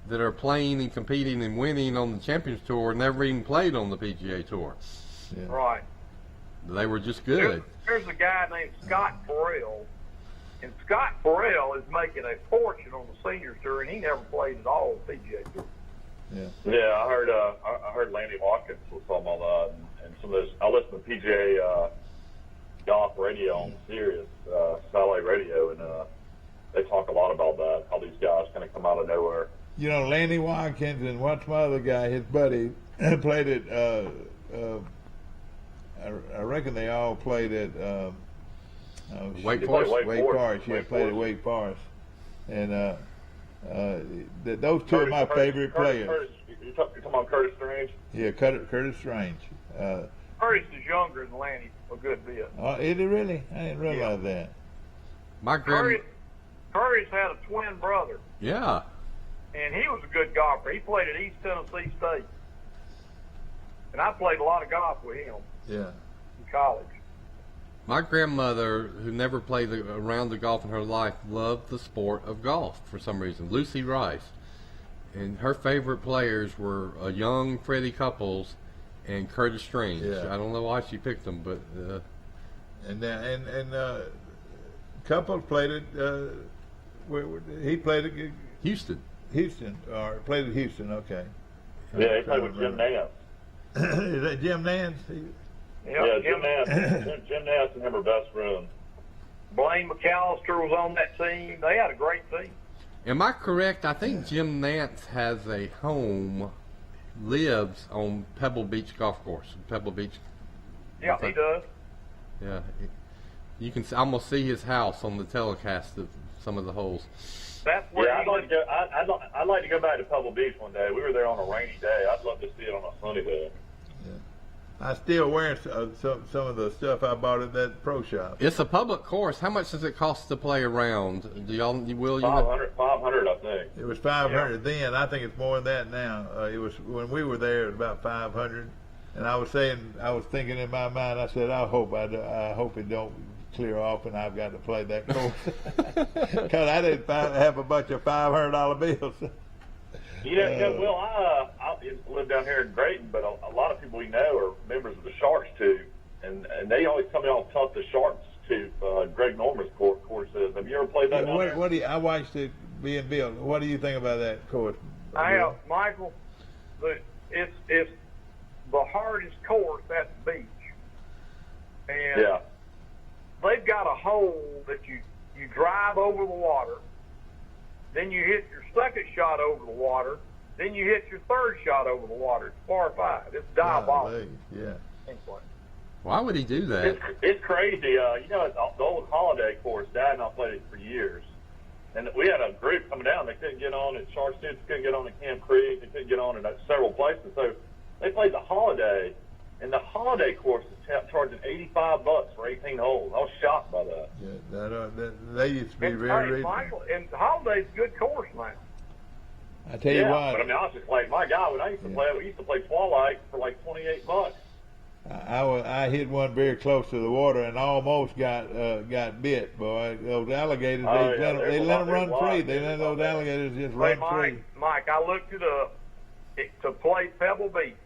that are playing and competing and winning on the Champions Tour never even played on the PGA Tour. Right. They were just good. There's a guy named Scott Burrell. And Scott Farrell is making a fortune on the seniors tour, and he never played at all on the PGA Tour. Yeah, I heard Lanny Watkins was talking about that, and some of those. I listen to PGA golf radio on Sirius Satellite Radio, and they talk a lot about that. How these guys kind of come out of nowhere. You know, Lanny Watkins and what's my other guy, his buddy, played at. I reckon they all played at. Wake Forest. Wake Forest. Yeah, played at Wake Forest, and those two are my favorite players. You're talking about Curtis Strange? Yeah, Curtis Strange. Curtis is younger than Lanny a good bit. Is he really? I didn't realize that. My Curtis had a twin brother. Yeah. And he was a good golfer. He played at East Tennessee State. And I played a lot of golf with him. Yeah. In college. My grandmother, who never played a round of golf in her life, loved the sport of golf for some reason. Lucy Rice. And her favorite players were a young Freddie Couples and Curtis Strange. Yeah. I don't know why she picked them, but Couples played at he played at Houston, or played at Houston. Okay. Yeah, he played with Jim Nance. Is that Jim Nance? Yeah, Jim Nance. Jim Nance and him are best friends. Blaine McAllister was on that team. They had a great team. Am I correct? I think Jim Nance has a home, lives on Pebble Beach Golf Course. Pebble Beach. Yeah, he does. Yeah. You can almost see his house on the telecast of some of the holes. That's where I'd like to go back to Pebble Beach one day. We were there on a rainy day. I'd love to see it on a sunny day. I still wear some of the stuff I bought at that pro shop. It's a public course. How much does it cost to play around? Do y'all will you? 500, I think. It was 500 then. I think it's more than that now. It was when we were there. It was about 500. And I was thinking in my mind. I said, I hope it don't clear off, and I've got to play that course because I didn't have a bunch of $500 bills. Well, I live down here in Grayton, but a lot of people we know are members of the Sharks too, and they always tell me how tough the Sharks too. Greg Norman's course is. Have you ever played that? I watched it being built. What do you think about that course? Michael. It's the hardest course at the beach, and they've got a hole that you drive over the water. Then you hit your second shot over the water. Then you hit your third shot over the water. It's par 5. It's diabolical. Yeah. Why would he do that? It's crazy. The old Holiday course, Dad and I played it for years. And we had a group coming down. They couldn't get on at Shark City. They couldn't get on at Camp Creek. They couldn't get on at several places. So they played the Holiday. And the Holiday course is charging $85 for 18 holes. I was shocked by that. Yeah, they used to be very reasonable. Michael, and Holiday's a good course now. I tell you what. But I mean, I was just like, my God, when I used to play, we used to play Twilight for like $28. I hit one very close to the water and almost got bit, boy. Those alligators, they let them run free. They let those alligators just run free. Mike, I looked it up. To play Pebble Beach,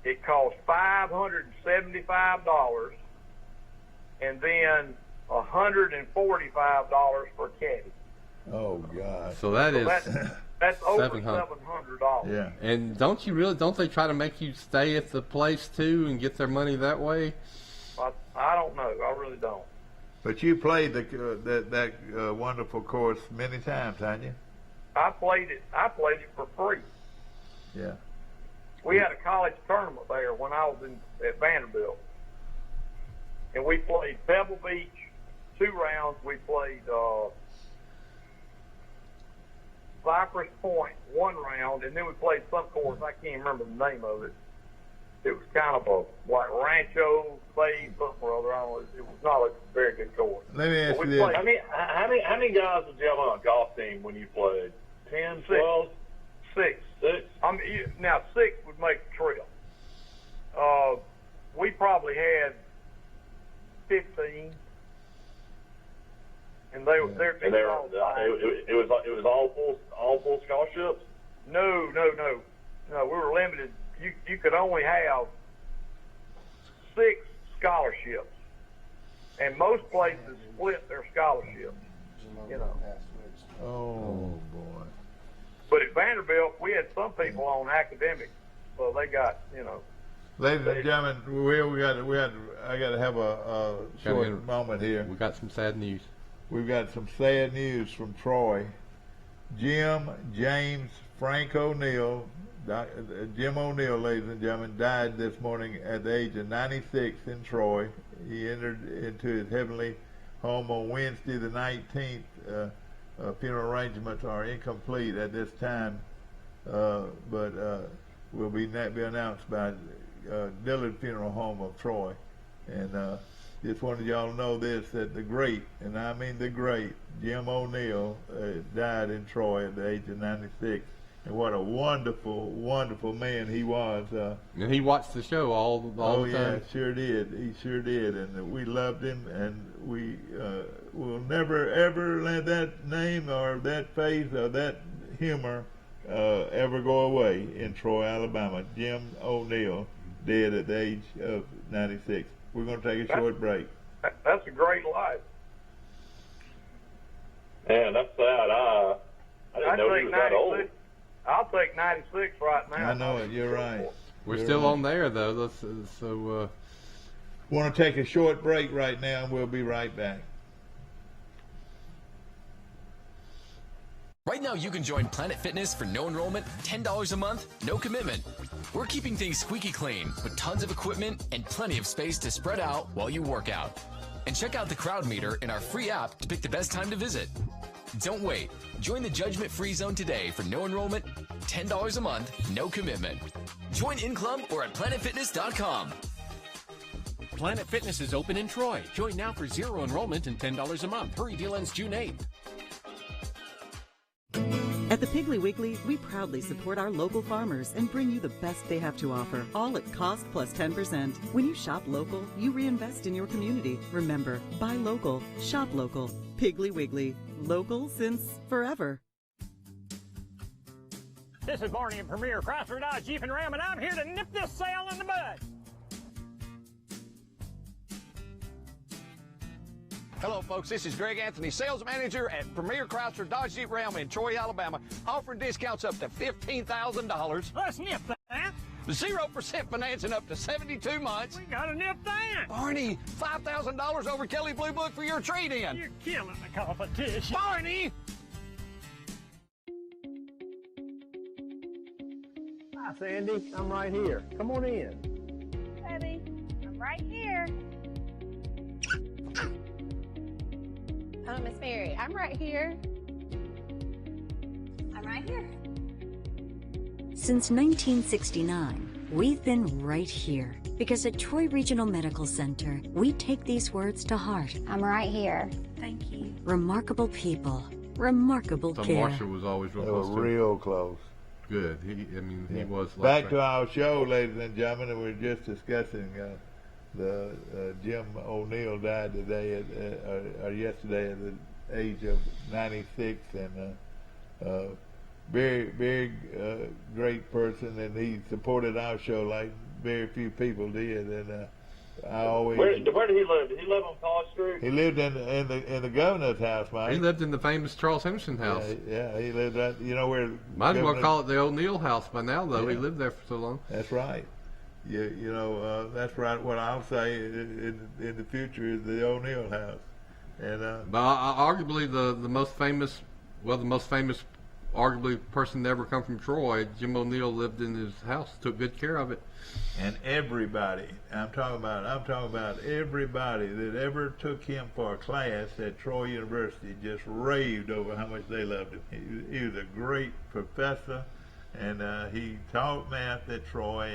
it cost $575, and then $145 for caddy. Oh God! So that's over $700. Yeah. And don't they try to make you stay at the place too and get their money that way? I don't know. I really don't. But you played that wonderful course many times, haven't you? I played it for free. Yeah. We had a college tournament there when I was at Vanderbilt. And we played Pebble Beach 2 rounds. We played Cypress Point 1 round, and then we played some course. I can't remember the name of it. It was kind of like Rancho Bay, something or other. I don't know. It was not a very good course. Let me ask you this. How many guys did you have on a golf team when you played? 10, 12? 6. Now 6 would make the trip. We probably had 15, and it was all full scholarships. No. We were limited. You could only have 6 scholarships. and most places split their scholarships. You know. Oh boy. But at Vanderbilt, we had some people on academics, so they got, you know. Ladies and gentlemen, I got to have a short moment here. We got some sad news. We've got some sad news from Troy. Jim James Frank O'Neill, Jim O'Neill, ladies and gentlemen, died this morning at the age of 96 in Troy. He entered into his heavenly home on Wednesday the 19th. Funeral arrangements are incomplete at this time, but will be announced by Dillard Funeral Home of Troy. And just wanted y'all to know this, that the great, and I mean the great, Jim O'Neill died in Troy at the age of 96. And what a wonderful, wonderful man he was. And he watched the show all the time. Yeah, sure did. He sure did. And we loved him, and we will never, ever let that name or that face or that humor ever go away in Troy, Alabama. Jim O'Neill, dead at the age of 96. We're going to take a short break. That's a great life. Man, that's sad. I didn't know he was that old. I'll take 96 right now. I know it. You're right. We're still on there, though. Want to take a short break right now, and we'll be right back. Right now, you can join Planet Fitness for no enrollment, $10 a month, no commitment. We're keeping things squeaky clean with tons of equipment and plenty of space to spread out while you work out. And check out the crowd meter in our free app to pick the best time to visit. Don't wait. Join the judgment-free zone today for no enrollment, $10 a month, no commitment. Join in club or at planetfitness.com. Planet Fitness is open in Troy. Join now for zero enrollment and $10 a month. Hurry, deal ends June 8th. At the Piggly Wiggly, we proudly support our local farmers and bring you the best they have to offer, all at cost plus 10%. When you shop local, you reinvest in your community. Remember, buy local, shop local. Piggly Wiggly, local since forever. This is Barney in Premier Chrysler Dodge Jeep and Ram, and I'm here to nip this sale in the bud. Hello, folks. This is Greg Anthony, sales manager at Premier Chrysler Dodge Jeep Ram in Troy, Alabama, offering discounts up to $15,000. Let's nip that. 0% financing up to 72 months. We gotta nip that. Barney, $5,000 over Kelly Blue Book for your trade-in. You're killing the competition. Barney! Hi, Sandy. I'm right here. Come on in. Eddie, I'm right here. Hello, Miss Mary. I'm right here. I'm right here. Since 1969, we've been right here because at Troy Regional Medical Center, we take these words to heart. I'm right here. Thank you. Remarkable people, remarkable So care. Marshall was always real They close. were real close. Good. He was. Back to our show, ladies and gentlemen, and we're just discussing Jim O'Neill died today or yesterday at the age of 96, and very, very great person, and he supported our show like very few people did. And I always. Where did he live? Did he live on College Street? He lived in the governor's house, Mike. He lived in the famous Charles Henderson house. Yeah, he lived right. You know where? Might as well call it the O'Neill house by now, though. Yeah. He lived there for so long. That's right. You know, that's right. What I'll say in the future is the O'Neill house, and but arguably the most famous, arguably person to ever come from Troy, Jim O'Neill lived in his house, took good care of it. And everybody, I'm talking about everybody that ever took him for a class at Troy University just raved over how much they loved him. He was a great professor, and he taught math at Troy,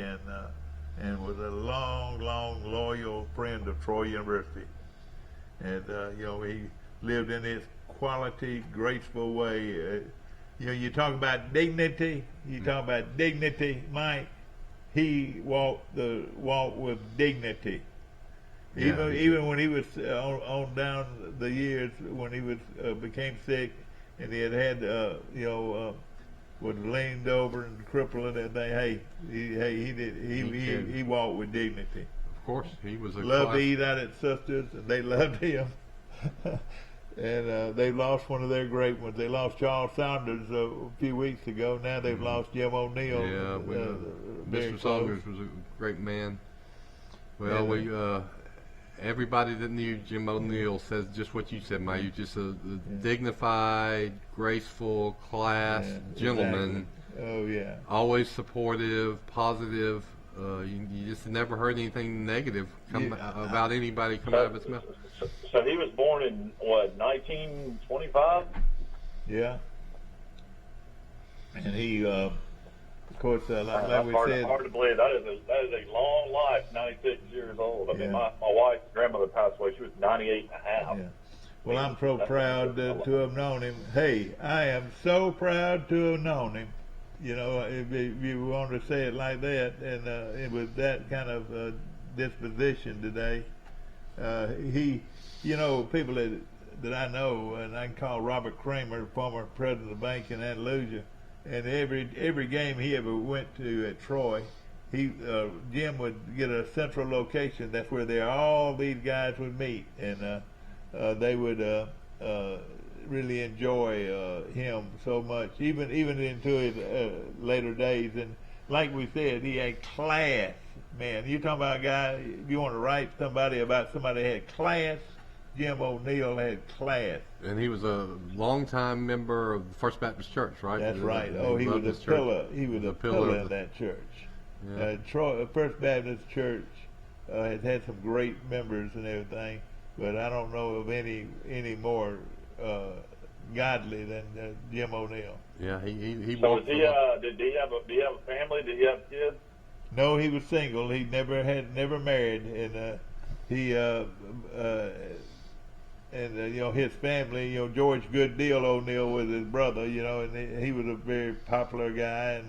and was a long, loyal friend of Troy University. And, you know, he lived in his quality, graceful way. You know, you talk about dignity, Mike. He walked the walk with dignity. Yeah, Even when he was on down the years when he was became sick, and he had was leaned over and crippled and everything. He walked with dignity. Of course, he was a loved class. to eat out at Sisters, and they loved him. And they lost one of their great ones. They lost Charles Saunders a few weeks ago. Now they've lost Jim O'Neill. Yeah, Mr. Saunders was a great man. Well, And, everybody that knew Jim O'Neill says just what you said, Mike. You're just a dignified, graceful, class gentleman. Exactly. Oh, yeah. Always supportive, positive. You just never heard anything negative about anybody coming out of his mouth. So he was born in, what, 1925? Yeah. And he, of course, like we said. Hard to believe. That is a long life, 96 years old. I mean, my wife's grandmother passed away. She was 98 and a half. Yeah. Well, I'm so proud to have known him. Hey, I am so proud to have known him. You know, if you want to say it like that, and with that kind of disposition today, he, you know, people that I know, and I can call Robert Kramer, former president of the bank in Andalusia, and every game he ever went to at Troy, Jim would get a central location. That's where all these guys would meet, and they would really enjoy him so much, even into his later days. And like we said, he had class. Man, you talking about a guy, if you want to write somebody about somebody that had class, Jim O'Neill had class. And he was a longtime member of the First Baptist Church, right? That's right. Oh, he was a pillar. He was a pillar in that church. Yeah. First Baptist Church has had some great members and everything, but I don't know of any more godly than Jim O'Neill. Yeah, he So walked. did he have a family? Did he have kids? No, he was single. He never married, and he you know, his family. You know, George Gooddeal O'Neill was his brother. You know, and he was a very popular guy,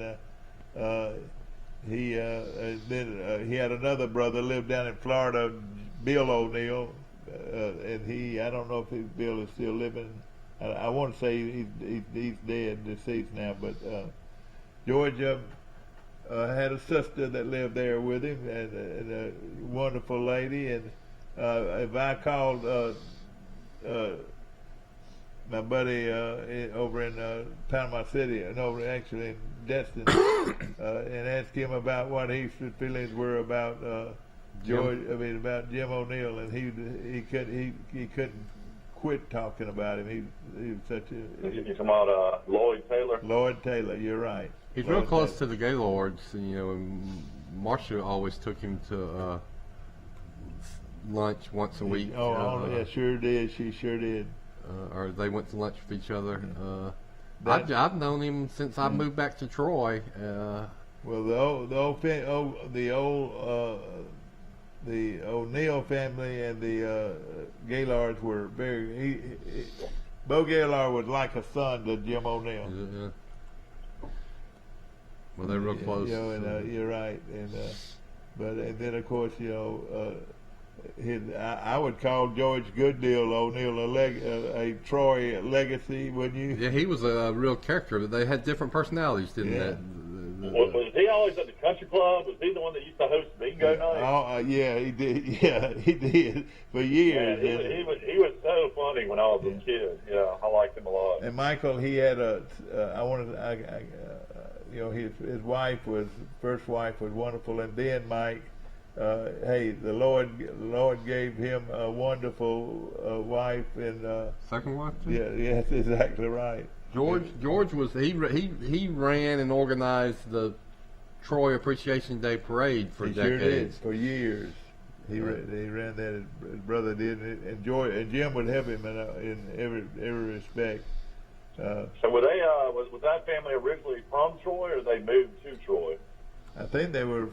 and he had another brother lived down in Florida, Bill O'Neill, and I don't know if Bill is still living. I want to say he's dead, deceased now, but George had a sister that lived there with him, and a wonderful lady. And if I called my buddy over in Panama City, and actually in Destin, and asked him about what his feelings were about about Jim O'Neill, and he couldn't quit talking about him. He was such a. You talking about Lloyd Taylor? Lloyd Taylor, you're right. He's real close to the Gaylords, you know. And Marcia always took him to lunch once a week. Yeah, sure did. She sure did. Or they went to lunch with each other. I've known him since I moved back to Troy. Well, the O'Neill family and the Gaylords were very. Bo Gaylord was like a son to Jim O'Neill. Yeah. Well, they're real close. You know, and you're right. And then of course, you know, I would call George Gooddeal O'Neill a Troy legacy, wouldn't you? Yeah, he was a real character. They had different personalities, didn't they? Was he always at the country club? Was he the one that used to host bingo night? Yeah, he did. Yeah, he did for years. Man, he was so funny when I was a kid. Yeah, I liked him a lot. And Michael, he had you know, his first wife was wonderful, and then Mike, hey, the Lord gave him a wonderful wife, and second wife too? Yeah, yes, exactly right. George was he ran and organized the Troy Appreciation Day parade for decades. Sure did, for years. He ran that. His brother did, and Jim would help him in every respect. So were they was that family originally from Troy, or they moved to Troy? I think they were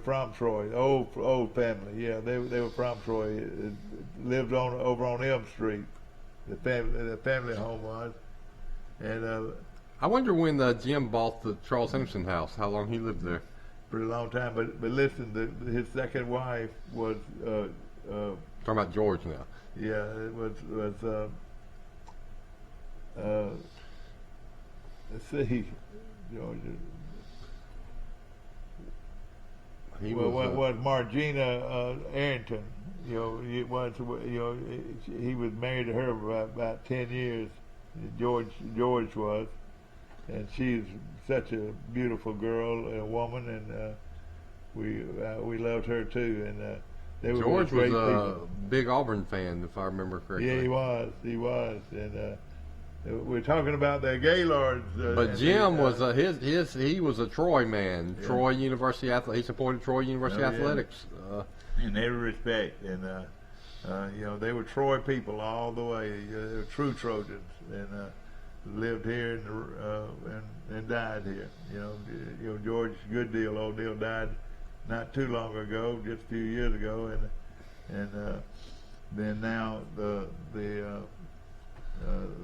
from Troy. Old family. Yeah, they were from Troy. Lived over on Elm Street. The family home was. And I wonder when Jim bought the Charles Henderson house, how long he lived there. Pretty long time. But listen, his second wife was talking about George now. Yeah, it was let's see, George. He was Margina Arrington. He was married to her for about 10 years. George was, and she's such a beautiful girl, a woman, and we loved her too. And they were George was a people. big Auburn fan, if I remember correctly. Yeah, he was, and we're talking about the Gaylords. But Jim was he was a Troy man. Yeah. Troy University he supported Troy University athletics in every respect, and they were Troy people all the way. They were true Trojans, and lived here and died here. George Gooddeal, old deal, died not too long ago, just a few years ago, and then now the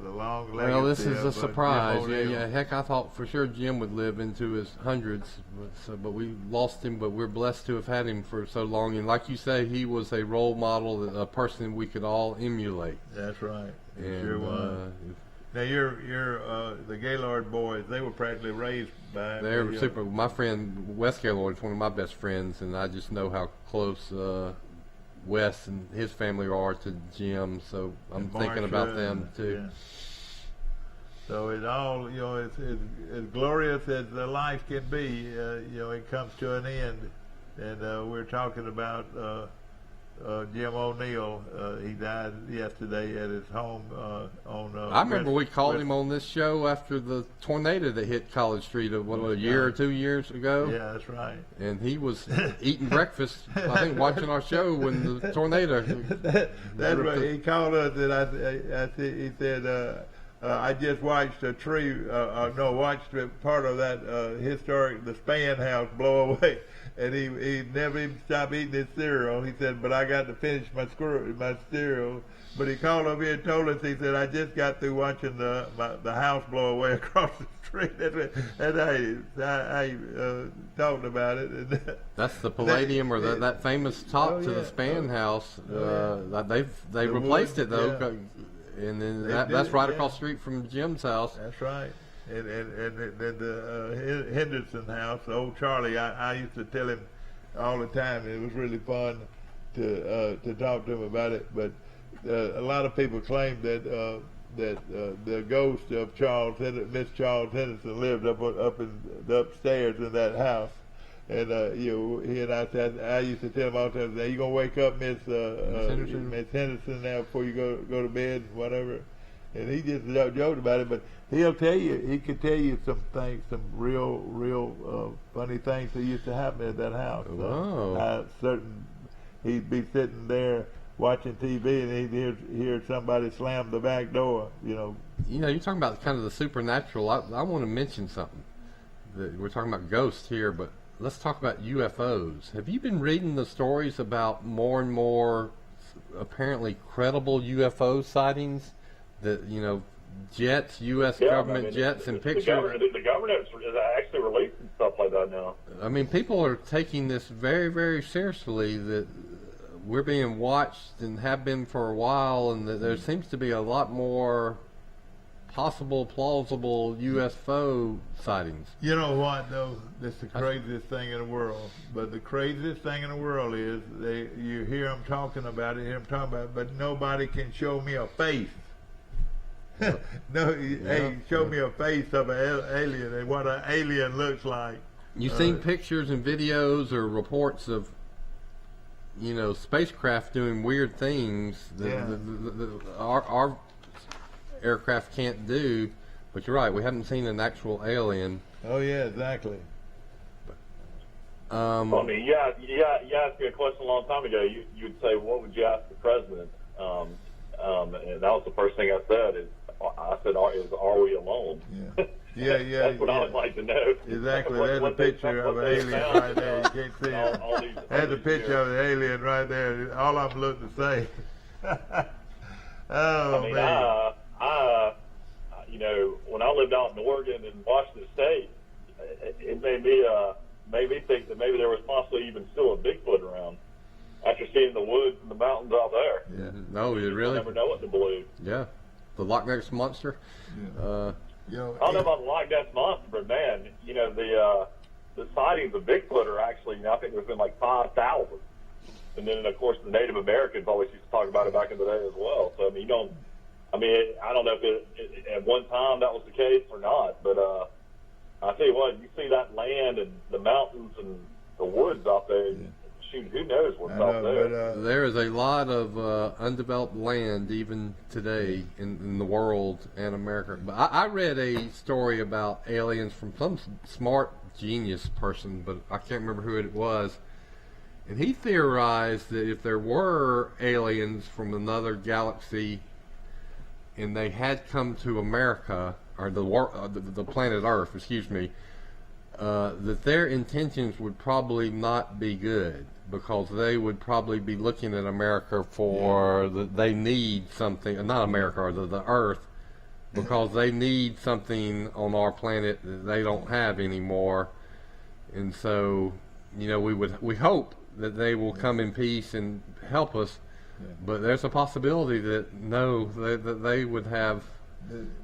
long legacy. Well, this is a surprise. Yeah. Heck, I thought for sure Jim would live into his hundreds, but we lost him. But we're blessed to have had him for so long. And like you say, he was a role model, a person we could all emulate. That's right. And, sure was. Now you're the Gaylord boys. They were practically raised by. They were super. My friend Wes Gaylord is one of my best friends, and I just know how close Wes and his family are to Jim, so I'm thinking about them too. Yeah. So it all, it's as glorious as the life can be. It comes to an end, and we're talking about Jim O'Neill. He died yesterday at his home I remember we called him on this show after the tornado that hit College Street a year or 2 years ago. Yeah, that's right. And he was eating breakfast, I think, watching our show when the tornado. That's right. He called us, and he said, I just watched a tree, watched part of that historic, the Span house blow away. And he never even stopped eating his cereal. He said, but I got to finish my cereal. But he called over here and told us, he said, I just got through watching the house blow away across the street. And I talked about it. That's the Palladium, or that famous top to the Span house. They replaced it, though. Yeah. And then that's right across the street from Jim's house. That's right. And the Henderson house, old Charlie, I used to tell him all the time. It was really fun to talk to him about it. But a lot of people claim that the ghost of Miss Charles Henderson lived up in the upstairs in that house. And he and I used to tell him all the time, "Are you gonna wake up, Miss Henderson now before you go to bed, whatever?" And he just joked about it, but he could tell you some things, some real funny things that used to happen at that house. Wow. He'd be sitting there watching TV, and he'd hear somebody slam the back door. You're talking about kind of the supernatural. I want to mention something. We're talking about ghosts here, but let's talk about UFOs. Have you been reading the stories about more and more apparently credible UFO sightings? That jets, U.S. government jets, and pictures. The government is actually releasing stuff like that now. I mean, people are taking this very, very seriously. That we're being watched and have been for a while, and that there seems to be a lot more possible, plausible UFO sightings. You know what, though? This is the craziest thing in the world. But the craziest thing in the world is you hear them talking about it, but nobody can show me a face. Show me a face of an alien and what an alien looks like. You've seen pictures and videos or reports of, spacecraft doing weird things that our aircraft can't do. But you're right, we haven't seen an actual alien. Oh yeah, exactly. You asked me a question a long time ago. You'd say, "What would you ask the president?" And that was the first thing I said. I said, "Are we alone?" Yeah. That's what I would like to know. Exactly. There's a picture of an alien right there. You can't see it. There's a picture of an alien right there. All I'm looking to say. Man. When I lived out in Oregon and Washington State, it made me think that maybe there was possibly even still a Bigfoot around. After seeing the woods and the mountains out there. Yeah. No, you really? You never know what to believe. Yeah. The Loch Ness Monster. I don't know about the Loch Ness Monster, but man, the sightings of Bigfoot are actually, I think there's been like 5,000. And then, of course, the Native Americans always used to talk about it back in the day as well. So, I mean, I don't know if at one time that was the case or not, but I tell you what, you see that land and the mountains and the woods out there, shoot, who knows what's out there. But, there is a lot of undeveloped land even today in the world and America. But I read a story about aliens from some smart genius person, but I can't remember who it was. And he theorized that if there were aliens from another galaxy and they had come to America, or the planet Earth, excuse me, that their intentions would probably not be good, because they would probably be looking at America for they need something, not America, or the Earth, because they need something on our planet that they don't have anymore. And so, we hope that they will come in peace and help us, but there's a possibility that they would have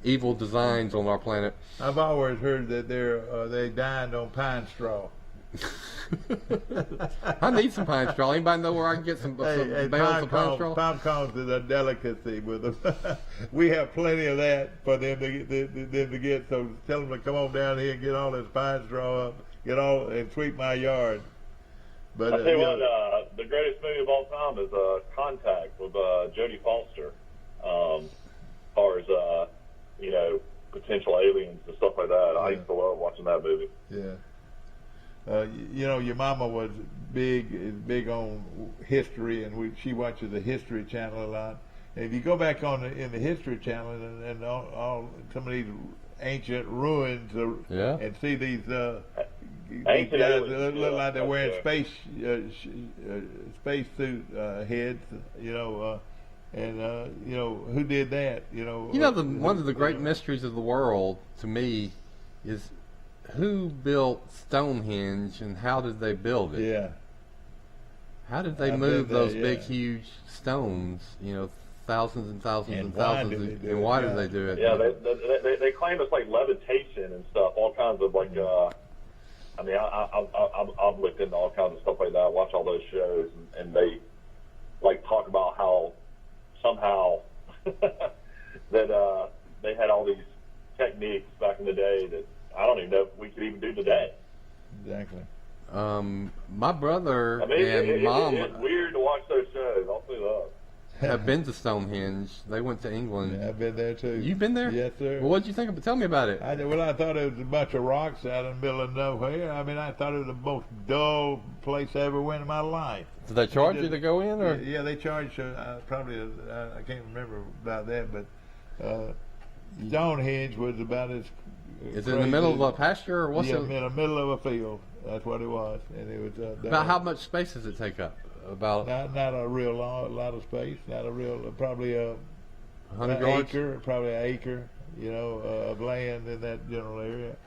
evil designs on our planet. I've always heard that they dined on pine straw. I need some pine straw. Anybody know where I can get some bales of pine straw? Pine cones is a delicacy with them. We have plenty of that for them to get. So tell them to come on down here and get all this pine straw up, and sweep my yard. But I tell you what, the greatest movie of all time is Contact with Jodie Foster. As far as potential aliens and stuff like that, I used to love watching that movie. Yeah. Your mama was big on history, and she watches the History Channel a lot. And if you go back in the History Channel and all some of these ancient ruins, and see these guys that look like they're wearing space suit heads, who did that? One of the great mysteries of the world to me is who built Stonehenge and how did they build it? Yeah. How did they move those big, huge stones? Thousands and thousands and thousands. And why did they do it? Yeah, they claim it's like levitation and stuff. All kinds of like. I've looked into all kinds of stuff like that. I watch all those shows, and they like talk about how somehow that they had all these techniques back in the day that I don't even know if we could even do today. Exactly. My brother and mom. It's weird to watch those shows. I'll say that. Have been to Stonehenge. They went to England. Yeah, I've been there too. You've been there? Yes, sir. Well, what did you think of it? Tell me about it. I thought it was a bunch of rocks out in the middle of nowhere. I thought it was the most dull place I ever went in my life. Did they charge you to go in, or? Yeah, they charged. Probably. I can't remember about that, but Stonehenge was about as. Is it in the middle of a pasture, or what's it? In the middle of a field. That's what it was, and it was. About how much space does it take up? About not a real lot of space. Not a real, probably 100 yards. Probably an acre, of land in that general area.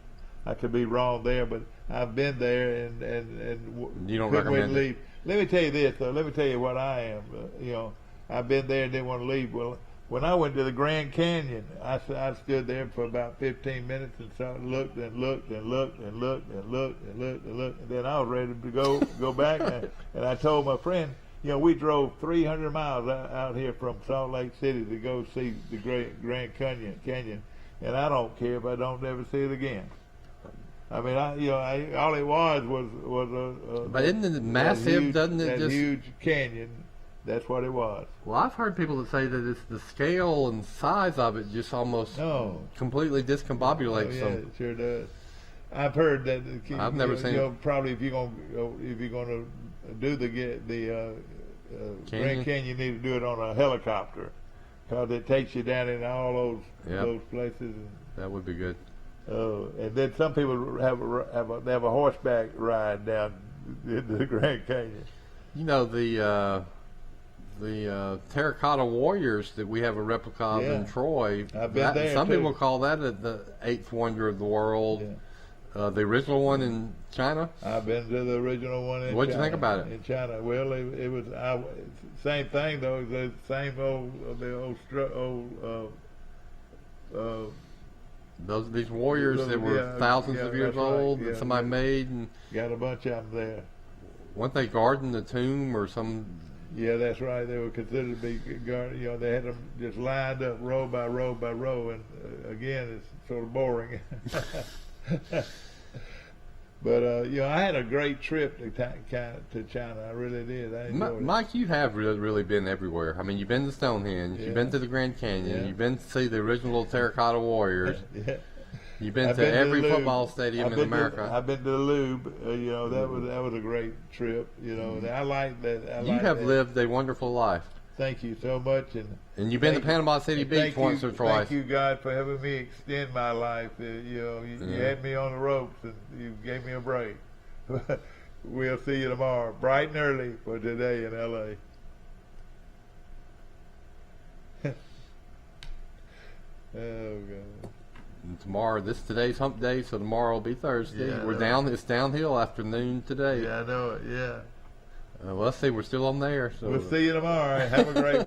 I could be wrong there, but I've been there and you don't recommend leave. it. Let me tell you this, though. Let me tell you what I am. I've been there and didn't want to leave. Well, when I went to the Grand Canyon, I stood there for about 15 minutes and looked and looked and looked and looked and looked and looked and looked, and then I was ready to go back. And I told my friend, we drove 300 miles out here from Salt Lake City to go see the Grand Canyon, and I don't care if I don't ever see it again. I mean, all it was a. But isn't it massive? Huge, doesn't it just huge canyon? That's what it was. Well, I've heard people that say that it's the scale and size of it just almost completely discombobulates them. It sure does. I've heard that. I've never seen it. Probably if you're gonna do the Grand Canyon, you need to do it on a helicopter, because it takes you down in all those places. That would be good. And then some people have a horseback ride down into the Grand Canyon. The terracotta warriors that we have a replica of in Troy. I've been there some too. people call that the eighth wonder of the world. Yeah. The original one in China. I've been to the original one in China. What'd you think about it? In China, well, it was same thing though. The same old these warriors that were thousands of years old that somebody made, and got a bunch of them there. Weren't they guarding the tomb or some? Yeah, that's right. They were considered to be guarded. You know, they had them just lined up row by row by row, and again, it's sort of boring. But you know, I had a great trip to China. I really did. I enjoyed it. Mike, you have really been everywhere. I mean, you've been to Stonehenge, you've been to the Grand Canyon, you've been to see the original terracotta warriors. You've been to every football stadium in America. I've been to the Louvre. You know, that was a great trip. You know, I like that. You have lived a wonderful life. Thank you so much, and you've been to Panama City Beach once or twice. Thank you, God, for having me extend my life. You know, you had me on the ropes, and you gave me a break. We'll see you tomorrow, bright and early for Today in L.A. Oh God. And tomorrow, today's hump day, so tomorrow will be Thursday. Yeah, It's downhill after noon today. Yeah, I know it. Yeah. Well, let's see. We're still on there. So we'll see you tomorrow. Have a great